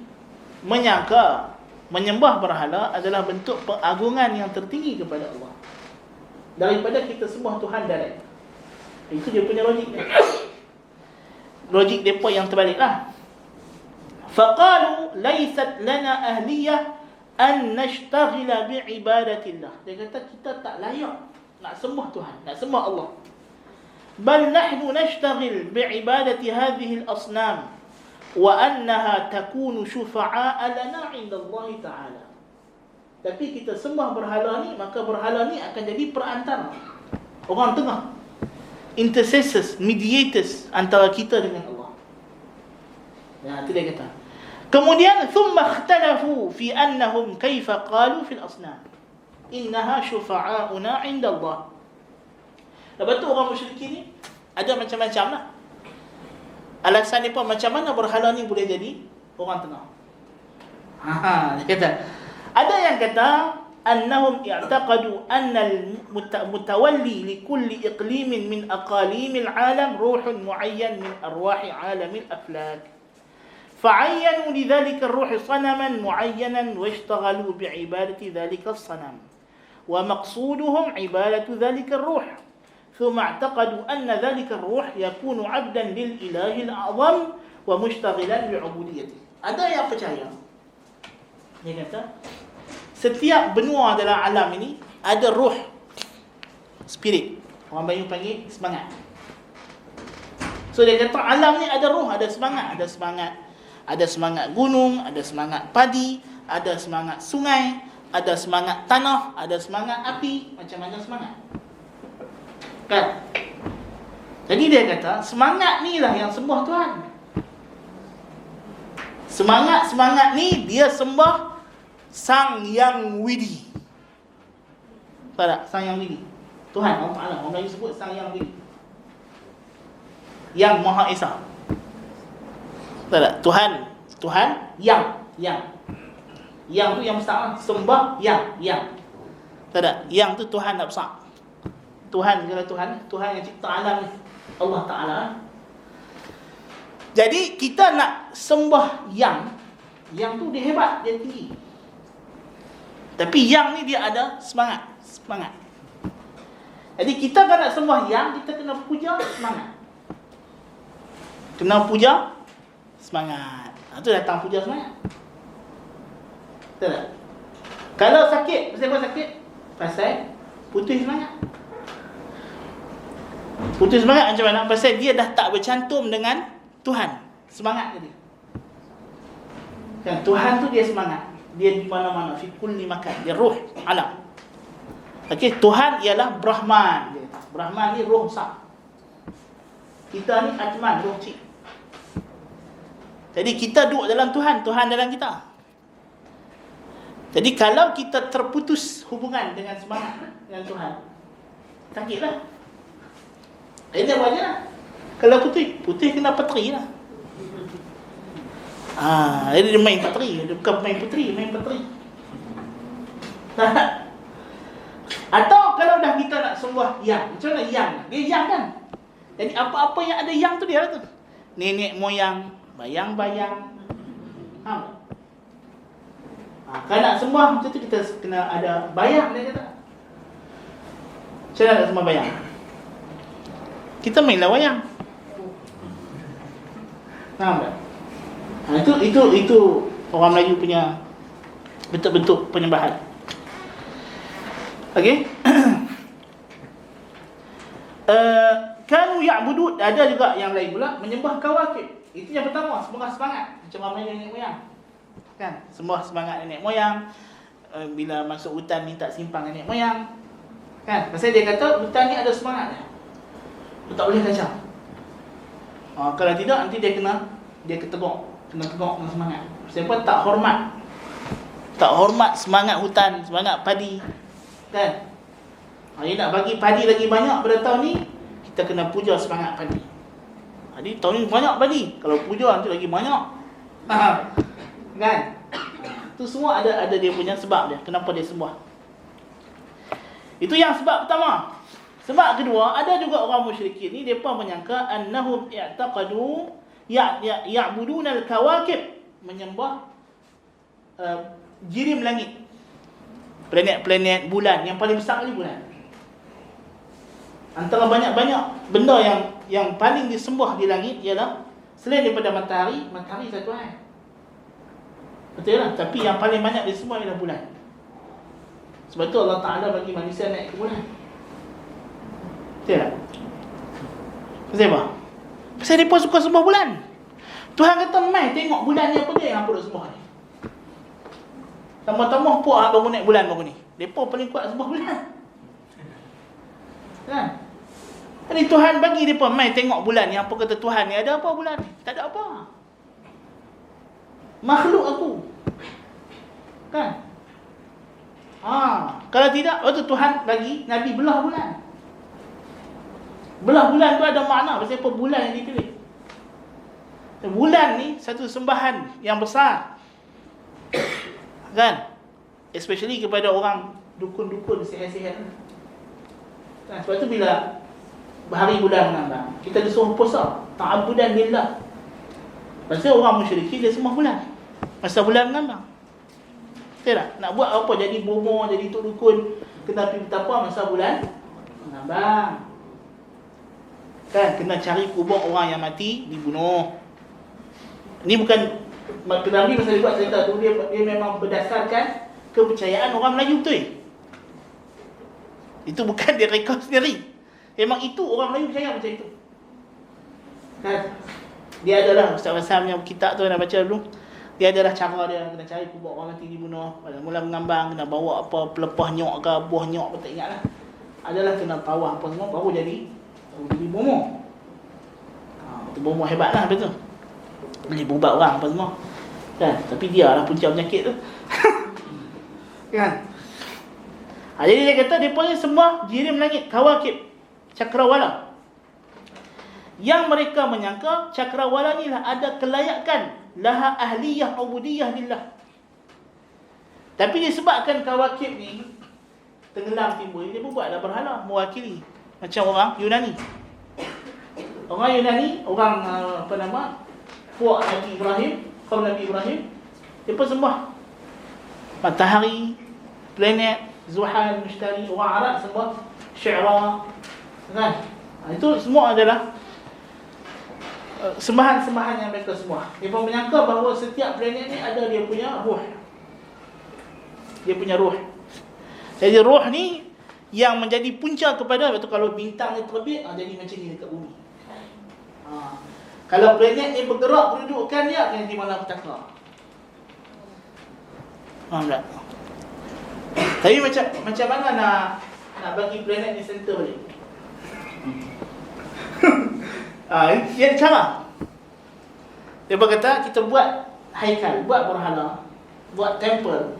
menyangka menyembah berhala adalah bentuk pengagungan yang tertinggi kepada Allah daripada kita sembah Tuhan direct. Itu dia punya logik dia. Logik depa yang terbaliklah. Faqalu laysat lana ahliyah an nashtaghila bi'ibadatillah. Dia kata kita tak layak nak sembah Tuhan, nak sembah Allah. bal nahnu nashtaghil bi'ibadati hadhihi al-asnam wa annaha takunu syufa'a lana 'inda Allah Ta'ala. Tapi kita sembah berhala ni, maka berhala ni akan jadi perantara, orang tengah, intercessors, mediators antara kita dengan Allah. Itu dia kata. Kemudian thumma ikhtalafu fi annahum kaifa qalu fil asnam innaha syufa'auna 'inda Allah. Lepas tu orang musyrikin ni ada macam-macam lah. Alasan ni pun macam mana berhala ni boleh jadi orang tengah. Dia kata, ada yang kata annahum i'taqadu anna al-mutawalli li kulli iqlimin min aqalimil alam ruhun muayyan min arwahi alamil aflak. فعينوا لذلك الروح صنما معينا واشتغلوا بعبادة ذلك الصنم ومقصودهم عبادة ذلك الروح ثم اعتقدوا أن ذلك الروح يكون عبدا للإله الأعظم ومشتغلا بعبوديته. Ada yang percaya, dia kata setiap benua dalam alam ini ada roh, spirit. Orang Melayu panggil semangat. So dia kata alam ni ada roh, ada semangat, ada semangat. Ada semangat gunung, ada semangat padi, ada semangat sungai, ada semangat tanah, ada semangat api, macam-macam semangat. Kan? Jadi dia kata, semangat ni lah yang sembah Tuhan. Semangat ni dia sembah Sang Yang Widi. Tahu tak? Sang Yang Widi. Tuhan, Allah Ta'ala. Orang Melayu sebut Sang Yang Widi. Yang Maha Esa. Tahu tak? Tuhan yang tu yang besar, sembah yang. Tahu tak? Yang tu Tuhan tak besar. Tuhan kata Tuhan yang cipta alam ni, Allah Ta'ala. Jadi kita nak sembah yang tu dia hebat, dia tinggi. Tapi yang ni dia ada semangat. Jadi kita kan nak sembah yang, kita kena puja semangat. Kena puja semangat. Itu datang puja semangat. Betul tak? Kalau sakit, pasal apa sakit? Pasal putus semangat. Putus semangat macam mana? Pasal dia dah tak bercantum dengan Tuhan. Semangat tadi. Kan Tuhan tu dia semangat. Dia di mana-mana, fi kulli makan. Dia roh alam. Okey, Tuhan ialah Brahman. Brahman ni roh besar. Kita ni Atman, roh kecil. Jadi kita duduk dalam Tuhan, Tuhan dalam kita. Jadi kalau kita terputus hubungan dengan semangat dengan Tuhan, sakitlah. Ini apa aja lah. Kalau putih kena petri lah. Jadi dia main petri, dia bukan main putri, main petri. Atau kalau dah kita nak sembah yang, macam mana yang? Dia yang kan? Jadi apa-apa yang ada yang tu dia lah tu. Nenek moyang, bayang-bayang. Kalau nak sembah macam tu kita kena ada bayang, dia kata. Macam mana nak sembah bayang? Kita mainlah wayang. Faham tak? Itu orang Melayu punya bentuk-bentuk penyembahan. Okey. Kanu ya'budun, ada juga yang lain pula menyembah kawakib. Itu yang pertama, sembah semangat. Macam ramai nenek moyang. Kan? Sembah semangat nenek moyang. Bila masuk hutan minta simpang nenek moyang. Kan? Pasal dia kata hutan ni ada semangat dia. Dia tak boleh kacau. Kalau tidak nanti dia ketegok. Kena tegok dengan semangat. Siapa tak hormat. Tak hormat semangat hutan, semangat padi. Kan? Dia nak bagi padi lagi banyak pada tahun ni, kita kena puja semangat padi. Jadi tahun ni banyak padi, kalau puja nanti lagi banyak. Kan? Itu semua ada dia punya sebab dia. Kenapa dia sembah. Itu yang sebab pertama. Sebab kedua, ada juga orang musyrikin ni, mereka menyangka annahum i'taqadu ya'buduna al-kawakib, menyembah jirim langit. Planet-planet, bulan, yang paling besar kali bulan. Antara banyak-banyak benda yang paling disembah di langit ialah selain daripada matahari satu kan. Betul lah, tapi yang paling banyak disembah ialah bulan. Sebab tu Allah Ta'ala bagi manusia naik ke bulan. Betul tak? Pasal apa? Pasal mereka suka sembah bulan. Tuhan kata, mai tengok bulan ni apa dia yang apa duk sembah ni. Tambah-tambah puak kamu naik bulan baru ni. Mereka paling kuat sembah bulan. Kan? Jadi Tuhan bagi mereka mai tengok bulan ni. Apa kata Tuhan ni, ada apa bulan ni? Tak ada apa. Makhluk aku. Kan? Kalau tidak, waktu Tuhan bagi Nabi belah bulan. Belah bulan tu ada makna. Pasal apa bulan yang dipilih. Bulan ni satu sembahan yang besar. Kan? Especially kepada orang dukun-dukun sihat-sihat. Kan? Sebab tu bila hari bulan mengambang, kita disuruh puasa ta'abudan lillah. Pasal orang musyrikin dia sembah bulan masa bulan mengambang. Betul tak? Nak buat apa, jadi bomoh, jadi tok dukun, kena pergi betapa masa bulan mengambang. Kan? Kena cari kubur orang yang mati, dibunuh. Ini bukan Nabi masa dia buat cerita tu, dia memang berdasarkan kepercayaan orang Melayu betul. Itu bukan dia reka sendiri. Memang itu orang Melayu percaya macam itu. Kan? Dia adalah Ustaz Wasam yang kitab tu nak baca dulu. Dia adalah cara dia kena cari kubur orang mati dibunuh. Pada mula mengambang, kena bawa apa pelepah nyok ke buah nyok ke tak ingatlah. Adalah kena tawah apa semua baru jadi bomoh. Itu bomoh hebatlah betul. Boleh bubat orang apa semua. Kan? Tapi dia lah punca penyakit tu. Kan? Jadi dia kata dia punya semua jirim langit, kawakib, cakrawala. Yang mereka menyangka cakrawala ni lah ada kelayakan, laha ahliyah ubudiyah lillah. Tapi disebabkan kawakib ni tenggelam timbul, dia buatlah berhala mewakili macam orang Yunani. Orang Yunani, orang puak Nabi Ibrahim, kaum Nabi Ibrahim, dia pun sembah matahari, planet, Zuhal, Mushtari. Orang Arab sembah Syi'ra. Kan? Itu semua adalah sembahan-sembahan yang mereka sembah. Dia pun menyangka bahawa setiap planet ni ada dia punya ruh. Dia punya ruh. Jadi ruh ni yang menjadi punca kepada, betul, kalau bintang ni terbit, jadi macam ni dekat bumi. Kalau planet ni bergerak kedudukan dia akan di malam petaka. Faham tak? Tapi macam mana nak bagi planet ni center balik? Dia ada cara. Dia berkata kita buat haikal, buat berhala, buat temple.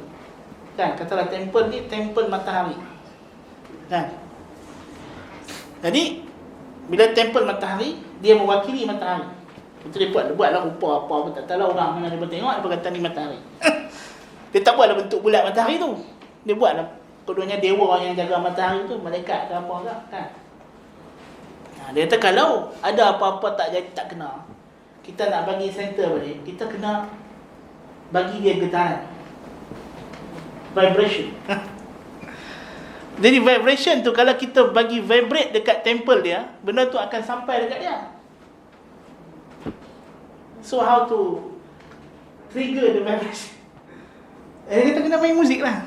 Kan? Katalah temple ni temple matahari. Kan? Jadi bila temple matahari, dia mewakili matahari. Itu dia buatlah rupa apa tak tahu orang mana dia tengok, dia berkata ni matahari. Dia tak buatlah bentuk bulat matahari tu. Dia buatlah keduanya dewa yang jaga matahari tu, malaikat ke apa ke, kan? Dia kata kalau ada apa-apa tak kena, kita nak bagi center balik, kita kena bagi dia getaran, vibration. Jadi vibration tu kalau kita bagi vibrate dekat temple dia, benda tu akan sampai dekat dia. So how to trigger the vibration? Kita kena main muzik lah.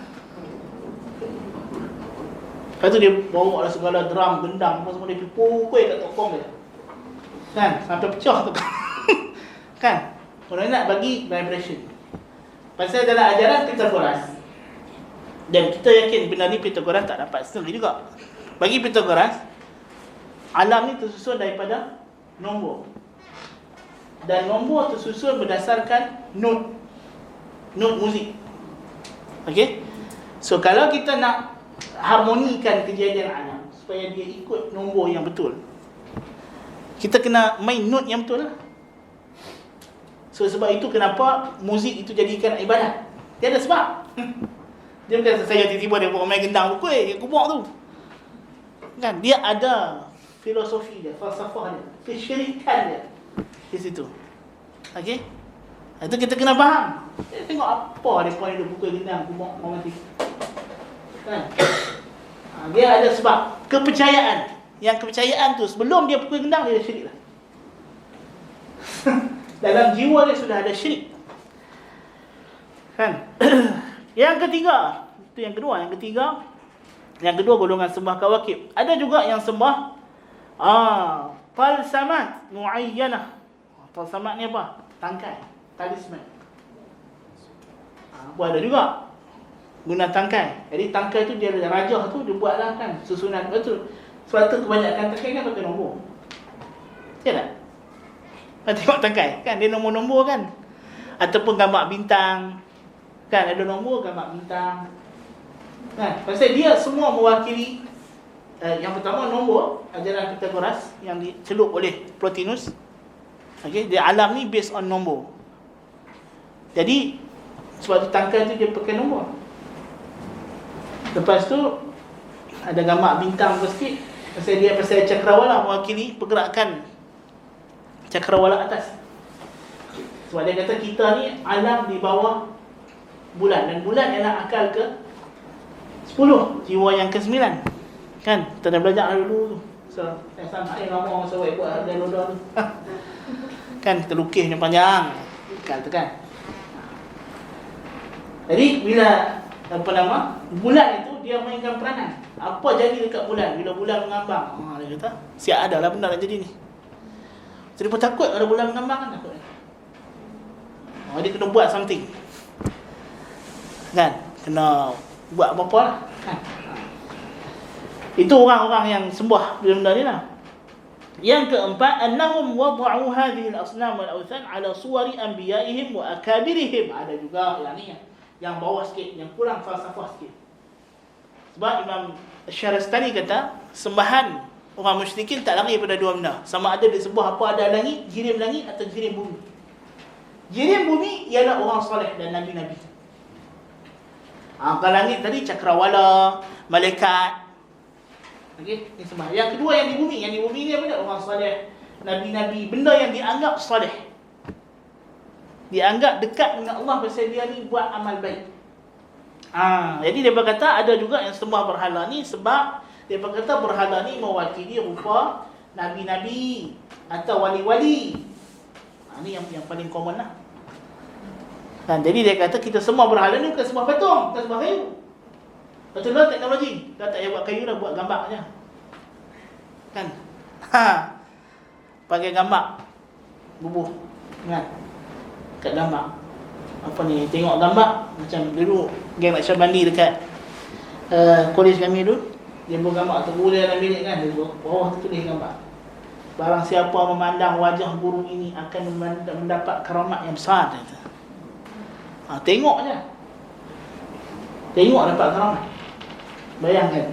Lepas tu dia bawa lah segala drum, gendang, apa semua, dia pukul kat tokong dia. Kan? Sampai pecah tu. Kan? Orang nak bagi vibration. Pasal dalam ajaran Pythagoras, dan kita yakin benar ni Pythagoras tak dapat sendiri juga. Bagi Pythagoras, alam ni tersusun daripada nombor. Dan nombor tersusun berdasarkan not muzik. Okey? So kalau kita nak harmonikan kejadian alam supaya dia ikut nombor yang betul, kita kena main note yang betul lah. So sebab itu kenapa muzik itu jadikan ibadat. Dia ada sebab. Dia bukan saya tiba-tiba dia buat main gendang pukul dia kubur tu. Kan? Dia ada filosofi dia, falsafah dia, kesyirikan dia di situ. Okey? Itu kita kena faham. Tengok apa dia point dia pukul gendang kubur orang mati. Kan? Dia ada sebab kepercayaan. Yang kepercayaan tu sebelum dia pukul gendang dia dah syirik lah. Dalam jiwa dia sudah ada syirik. Kan? Yang ketiga, itu yang kedua. Yang kedua golongan sembah kawakib. Ada juga yang sembah talsamat muayyanah. Talsamat ni apa? Tangkai, talisman. Buat ada juga guna tangkai. Jadi tangkai tu dia rajah tu dia buatlah kan susunan betul. Sebab tu kebanyakan tangkai kan pakai nombor. Ya tak? Tengok tangkai kan dia nombor-nombor kan. Ataupun gambar bintang. Kan ada nombor gambar bintang. Kan? Pasal dia semua mewakili yang pertama nombor ajaran Pythagoras yang dicelup oleh Plotinus. Okey, dia alam ni based on nombor. Jadi sebab tu tangkai tu dia pakai nombor. Lepas tu ada gambar bintang sikit. Pasal cakrawala mewakili pergerakan cakrawala atas. Sebab dia kata kita ni alam di bawah bulan. Dan bulan ialah akal ke 10, jiwa yang ke 9. Kan? Kita dah belajar dulu tu. So, sama yang lama masa awak buat harga loda tu. Kan kita lukis yang panjang. Kan tekan. Jadi bila bulan itu dia mainkan peranan. Apa jadi dekat bulan bila bulan mengambang? Dia kata, siap ada lah benda nak jadi ni. Jadi pun takut kalau bulan mengambang kan takut. Dia kena buat something. Kan? Kena buat apa-apa lah. Kan? Itu orang-orang yang sembah benda ni lah. Yang keempat, annahum wada'u hadhihi al-asnam wal-awthan ala suwari anbiya'ihim wa akabirihim. Ada juga yang ni yang bawah sikit, yang kurang falsafah sikit. Sebab Imam Syarastani kata, sembahan orang musyrikin tak lari pada dua benda. Sama ada dia sembah apa ada langit atau jirim bumi. Jirim bumi ialah orang soleh dan nabi-nabi. Kalau langit tadi cakrawala, malaikat. Okey, ini sembah. Yang kedua yang di bumi ni apa dia? Orang soleh, nabi-nabi, benda yang dianggap soleh. Dianggap dekat dengan Allah pasal dia ni buat amal baik. Jadi dia berkata ada juga yang sembah berhala ni sebab dia berkata berhala ni mewakili rupa nabi-nabi atau wali-wali. Ini yang paling common lah. Dan jadi dia kata kita sembah berhala ni bukan sembah patung, bukan sembah kayu. Betul lah teknologi. Dah tak payah buat kayu dah, buat gambar je. Kan? Pakai gambar bubuh. Kan? Kat gambar. Apa ni? Tengok gambar macam dulu geng Naqsyabandi dekat kolej kami dulu. Dia buat gambar tu guru dia dalam bilik kan. Dia bawah tu tulis gambar. Barang siapa memandang wajah guru ini akan mendapat karamat yang besar. Dia kata. Tengok je. Tengok dapat karamat. Bayangkan.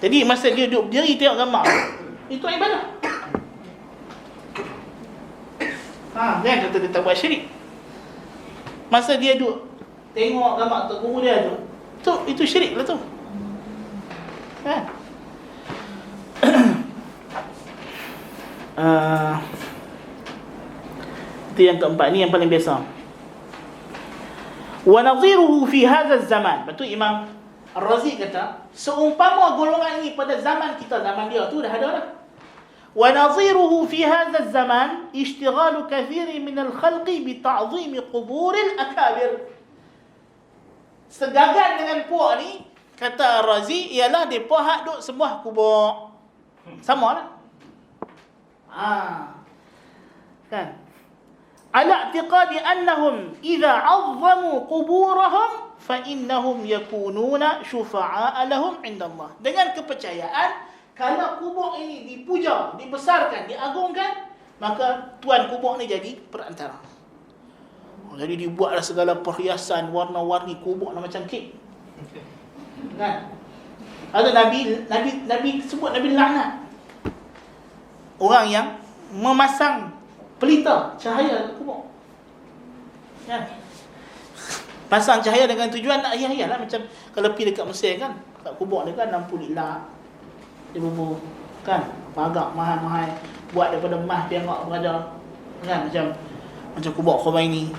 Jadi masa dia duduk berdiri tengok gambar, itu ibadah. Jangan kata dia tak buat syirik. Masa dia duduk tengok gambar tu guru dia tu, itu syirik lah tu. Kan? Itu yang keempat, ni yang paling biasa. Wa nadhiruhu fi hadha zaman. Betul Imam Ar-Razi kata, seumpama golongan ini pada zaman kita, zaman dia tu dah ada dah. Wa nadhiruhu fi hadha zaman ishtighalu kathiri min al-khalqi bi ta'zim qubur al-akabir. Segagan dengan puak ni, kata Ar-Razi, ialah depa hak duk sembah kubur. Samalah. Kan? Ala i'tiqadi annahum idza 'azzamu quburahum fa innahum yakununa syufa'a lahum 'inda Allah. Dengan kepercayaan kalau kubur ini dipuja, dibesarkan, diagungkan, maka tuan kubur ni jadi perantara. Jadi dibuatlah segala perhiasan warna-warni kubur macam kek. Kan? Ada Nabi sebut Nabi laknat orang yang memasang pelita cahaya kubur. Kan? Pasang cahaya dengan tujuan nak hias-hias lah. Macam kalau pergi dekat Mesir kan, kat kubur dia kan lampu dilap, dia bubur kan, pagak mahal-mahal, buat daripada emas perak berada kan, macam kubur Khomeini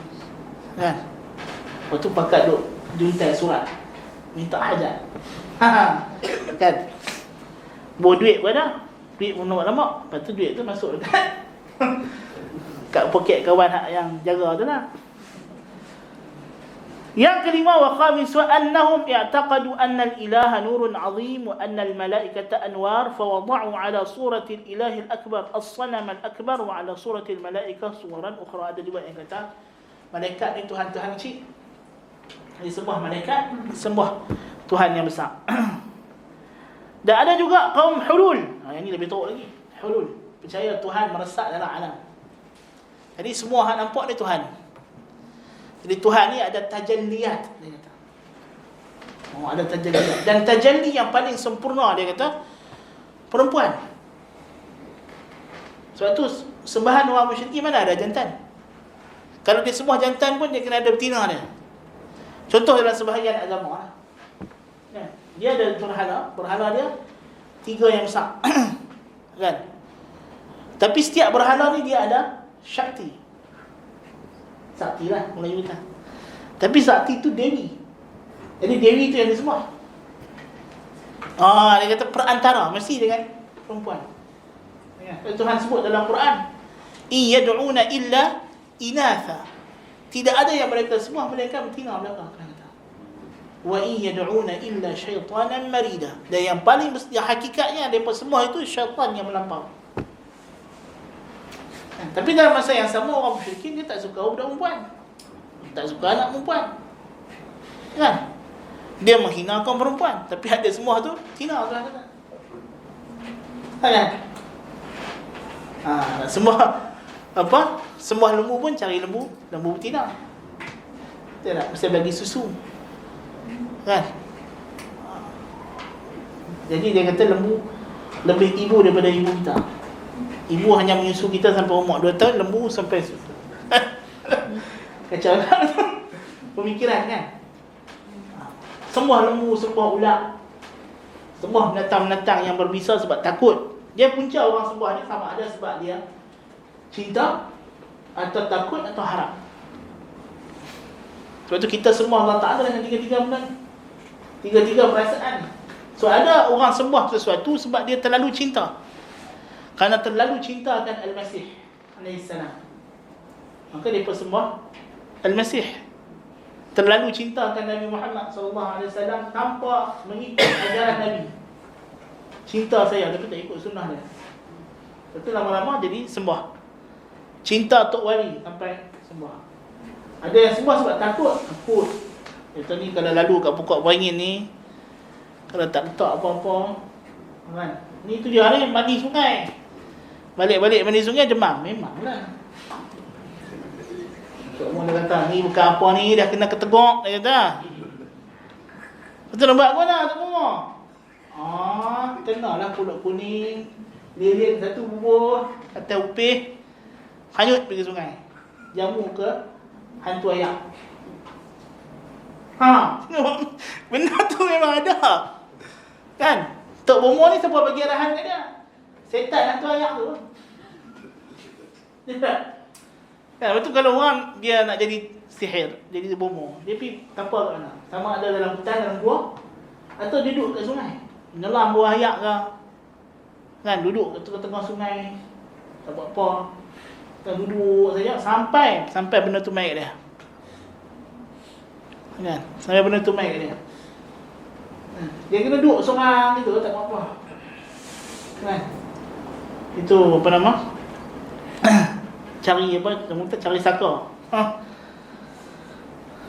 kan. Lepas tu pakat duk juntai surat minta hajat. Kan? Bawa duit pun ada. Duit pun lama. Lepas tu duit tu masuk dekat kat poket kawan yang jaga tu lah. Yang kelima, wa khamisu annahum i'taqadu anna al-ilaha nurun 'azim wa anna al-malaikata anwar fa wada'u 'ala surati al-ilahi al-akbar as-sanam al-akbar wa 'ala surati al-malaikah suwaran ukhra. Ada juga yang kata malaikat ni tuhan-tuhan kecil. Disembah malaikat, sembah Tuhan yang besar. Dan ada juga kaum hulul. Yang ni lebih teruk lagi. Hulul, percaya Tuhan meresap dalam alam. Jadi semua hang nampak ni Tuhan. Jadi Tuhan ni ada tajalliyat, dia kata. Oh, ada tajalliyat. Dan tajalli yang paling sempurna, dia kata, perempuan. Sebab tu sembahan orang musyrikin mana ada jantan. Kalau dia sembah jantan pun dia kena ada betina dia. Contoh dalam sebahagian agama, dia ada berhala dia 3 yang besar. Kan? Tapi setiap berhala ni dia ada syakti. Sakti lah Melayu kita. Tapi sakti tu dewi. Jadi dewi tu yang disembah. Dia kata perantara mesti dengan perempuan. Ya. Tuhan sebut dalam Quran, "Iyad'una illa inatha." Tidak ada yang mereka sembah melainkan betina belaka. Wa iyad'una illa syaitanan marida. Dan yang paling yang hakikatnya mereka sembah itu syaitan yang melampau. Tapi dalam masa yang sama orang musyrikin dia tak suka budak perempuan. Tak suka anak perempuan. Kan? Dia menghinakan perempuan, tapi hak dia semua tu hina Tuhan kata. Kan? Nak sembah apa? Sembah lembu pun cari lembu betina. Betul tak? Mesti bagi susu. Kan? Jadi dia kata lembu lebih ibu daripada ibu kita. Ibu hanya menyusu kita sampai umur 2 tahun, lembu sampai susu. Kacau kan? Pemikiran kan? Sembah lembu, sembah ular, sembah binatang-binatang yang berbisa sebab takut. Dia punca orang sembah ni sama ada sebab dia cinta atau takut atau harap. Sebab tu kita sembah Allah Ta'ala dengan tiga-tiga benda ni, tiga-tiga perasaan. So ada orang sembah sesuatu sebab dia terlalu cinta. Kerana terlalu cinta akan Al-Masih alaihissalam, maka dia persembah Al-Masih. Terlalu cinta akan Nabi Muhammad SAW tanpa mengikut ajaran Nabi. Cinta saya tapi tak ikut sunnah dia. Betul, lama-lama jadi sembah. Cinta Tok Wali sampai sembah. Ada yang sembah sebab takut. Kita ni kalau lalu kat pokok beringin ni, kalau tak letak apa-apa, kan? Ni tu dia hari mandi sungai. Balik-balik mandi sungai demam. Memanglah. Semua dia kata, ni bukan apa ni, dah kena ketegok, dia kata. Betul nampak kau nak semua? Kenalah pulut kuning, lilin satu bubur, atas upih, hanyut pergi sungai. Jamu ke hantu ayak. Benda tu memang ada. Kan? Tok Bomo ni siapa bagi arahan kat dia? Setan hantu ayak tu. Kan, betul kalau orang dia nak jadi sihir, jadi bomo, dia pergi kapal kat mana? Sama ada dalam hutan, dalam gua, atau duduk kat sungai. Menyelam buah ayak ke. Kan, duduk kat tengah sungai. Tak buat apa. Kita duduk saja sampai benda tu mai kat dia. Kan? Sampai benda tu mai kat dia. Dia kena duduk seorang gitu, tak buat apa. Kan? Itu apa nama? Cari apa? Kita cari saka.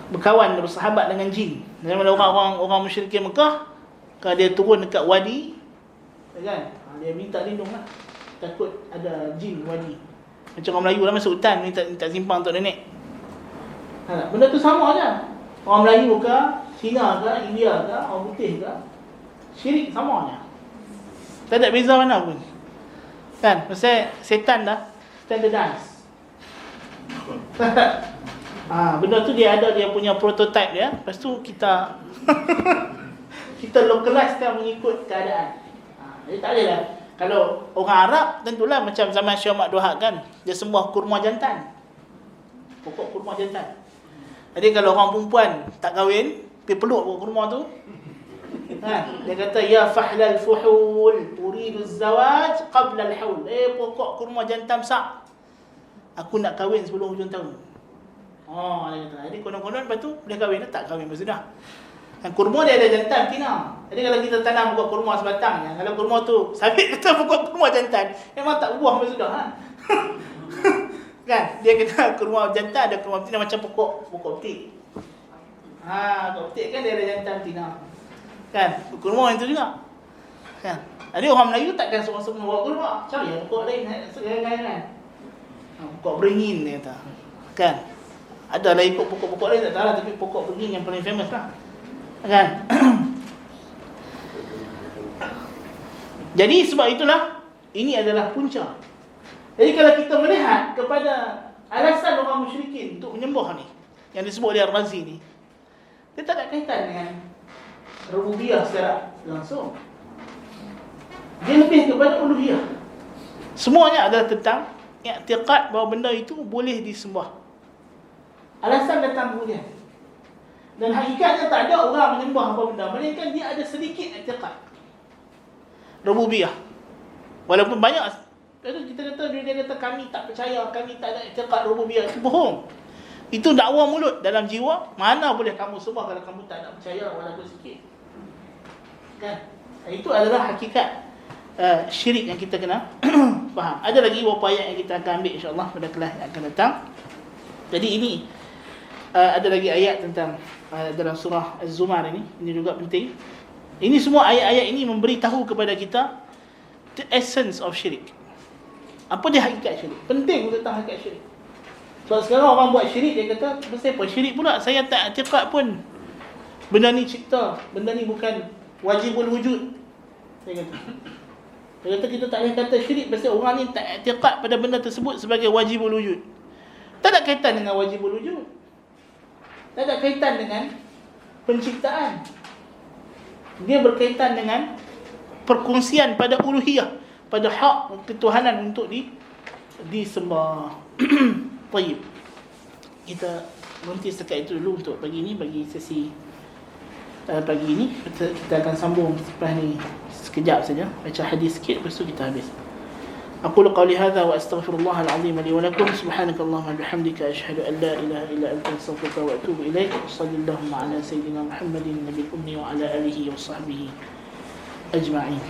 Berkawan, bersahabat dengan jin. Macam mana orang musyrikin Mekah, kalau dia turun dekat wadi, kan? Dia minta lindung lah. Takut ada jin wadi. Macam orang Melayu lah masuk hutan minta simpang untuk nenek. Benda tu sama je. Orang Melayu ke, Cina ke, India ke, orang putih ke, syirik sama je. Tak ada beza mana pun. Kan? Pasal setan dah standardized. Benda tu dia ada dia punya prototype dia. Lepas tu kita kita localizekan mengikut keadaan. Jadi tak adalah. Kalau orang Arab tentulah macam zaman Syekh Ahmad Duhak kan, dia sembah kurma jantan. Pokok kurma jantan. Jadi kalau orang perempuan tak kahwin, pergi peluk pokok kurma tu. Dia kata ya fahlal fuhul uridu az-zawaj qabla al-haul. Pokok kurma jantan besar, aku nak kahwin sebelum hujung tahun. Oh, dia kata. Jadi konon-konon lepas tu dia kahwin, dia tak kahwin bersudah. Dan kurma dia ada jantan tina. Jadi kalau kita tanam pokok kurma sebatang, ya, kalau kurma tu sabit kita pokok kurma jantan, memang tak buah bersudah ha. Kan? Dia kena kurma jantan, ada kurma betina macam pokok betik. Pokok betik kan dia ada jantan tina. Kan? Kurma itu juga. Kan? Jadi orang Melayu takkan semua bawa kurma. Cari pokok lain kan. Pokok beringin dia kata. Kan? Ada lah ikut pokok-pokok lain tak tahu lah, tapi pokok beringin yang paling famous lah. Kan? Jadi sebab itulah ini adalah punca. Jadi kalau kita melihat kepada alasan orang musyrikin untuk menyembah ni, yang disebut oleh Ar-Razi ni, dia tak ada kaitan dengan rububiyah secara langsung. Dia lebih kepada uluhiyah. Semuanya adalah tentang i'tiqad bahawa benda itu boleh disembah. Alasan datang kemudian. Dan hakikatnya tak ada orang menyembah apa benda, melainkan dia ada sedikit i'tiqad rububiyah. Walaupun banyak, kita kata dia kata kami tak percaya, kami tak ada i'tiqad rububiyah, itu bohong. Itu dakwa mulut, dalam jiwa mana boleh kamu sembah kalau kamu tak nak percaya walaupun sikit. Kan? Itu adalah hakikat syirik yang kita kena faham. Ada lagi beberapa ayat yang kita akan ambil insya-Allah pada kelas yang akan datang. Jadi ini ada lagi ayat tentang dalam surah Az-Zumar ini juga penting. Ini semua ayat-ayat ini memberi tahu kepada kita the essence of syirik. Apa dia hakikat syirik? Penting untuk tahu hakikat syirik. Sebab sekarang orang buat syirik, dia kata, pasal apa syirik pula? Saya tak i'tiqad pun benda ni cipta, benda ni bukan wajibul wujud. Dia kata kita tak boleh kata syirik pasal orang ni tak i'tiqad pada benda tersebut sebagai wajibul wujud. Tak ada kaitan dengan wajibul wujud. Tak ada kaitan dengan penciptaan. Dia berkaitan dengan perkongsian pada uluhiyah, pada hak ketuhanan untuk disembah. Baik. Kita berhenti setakat itu dulu untuk pagi ini, bagi sesi pagi ini. Kita akan sambung selepas ni sekejap saja, baca hadis sikit, lepas tu kita habis. أقول قولي هذا وأستغفر الله العظيم لي ولكم. سبحانك اللهم وبحمدك أشهد أن لا إله إلا أنت أستغفرك وأتوب إليك. وصلى اللهم على سيدنا محمد النبي الأمي وعلى آله وصحبه أجمعين.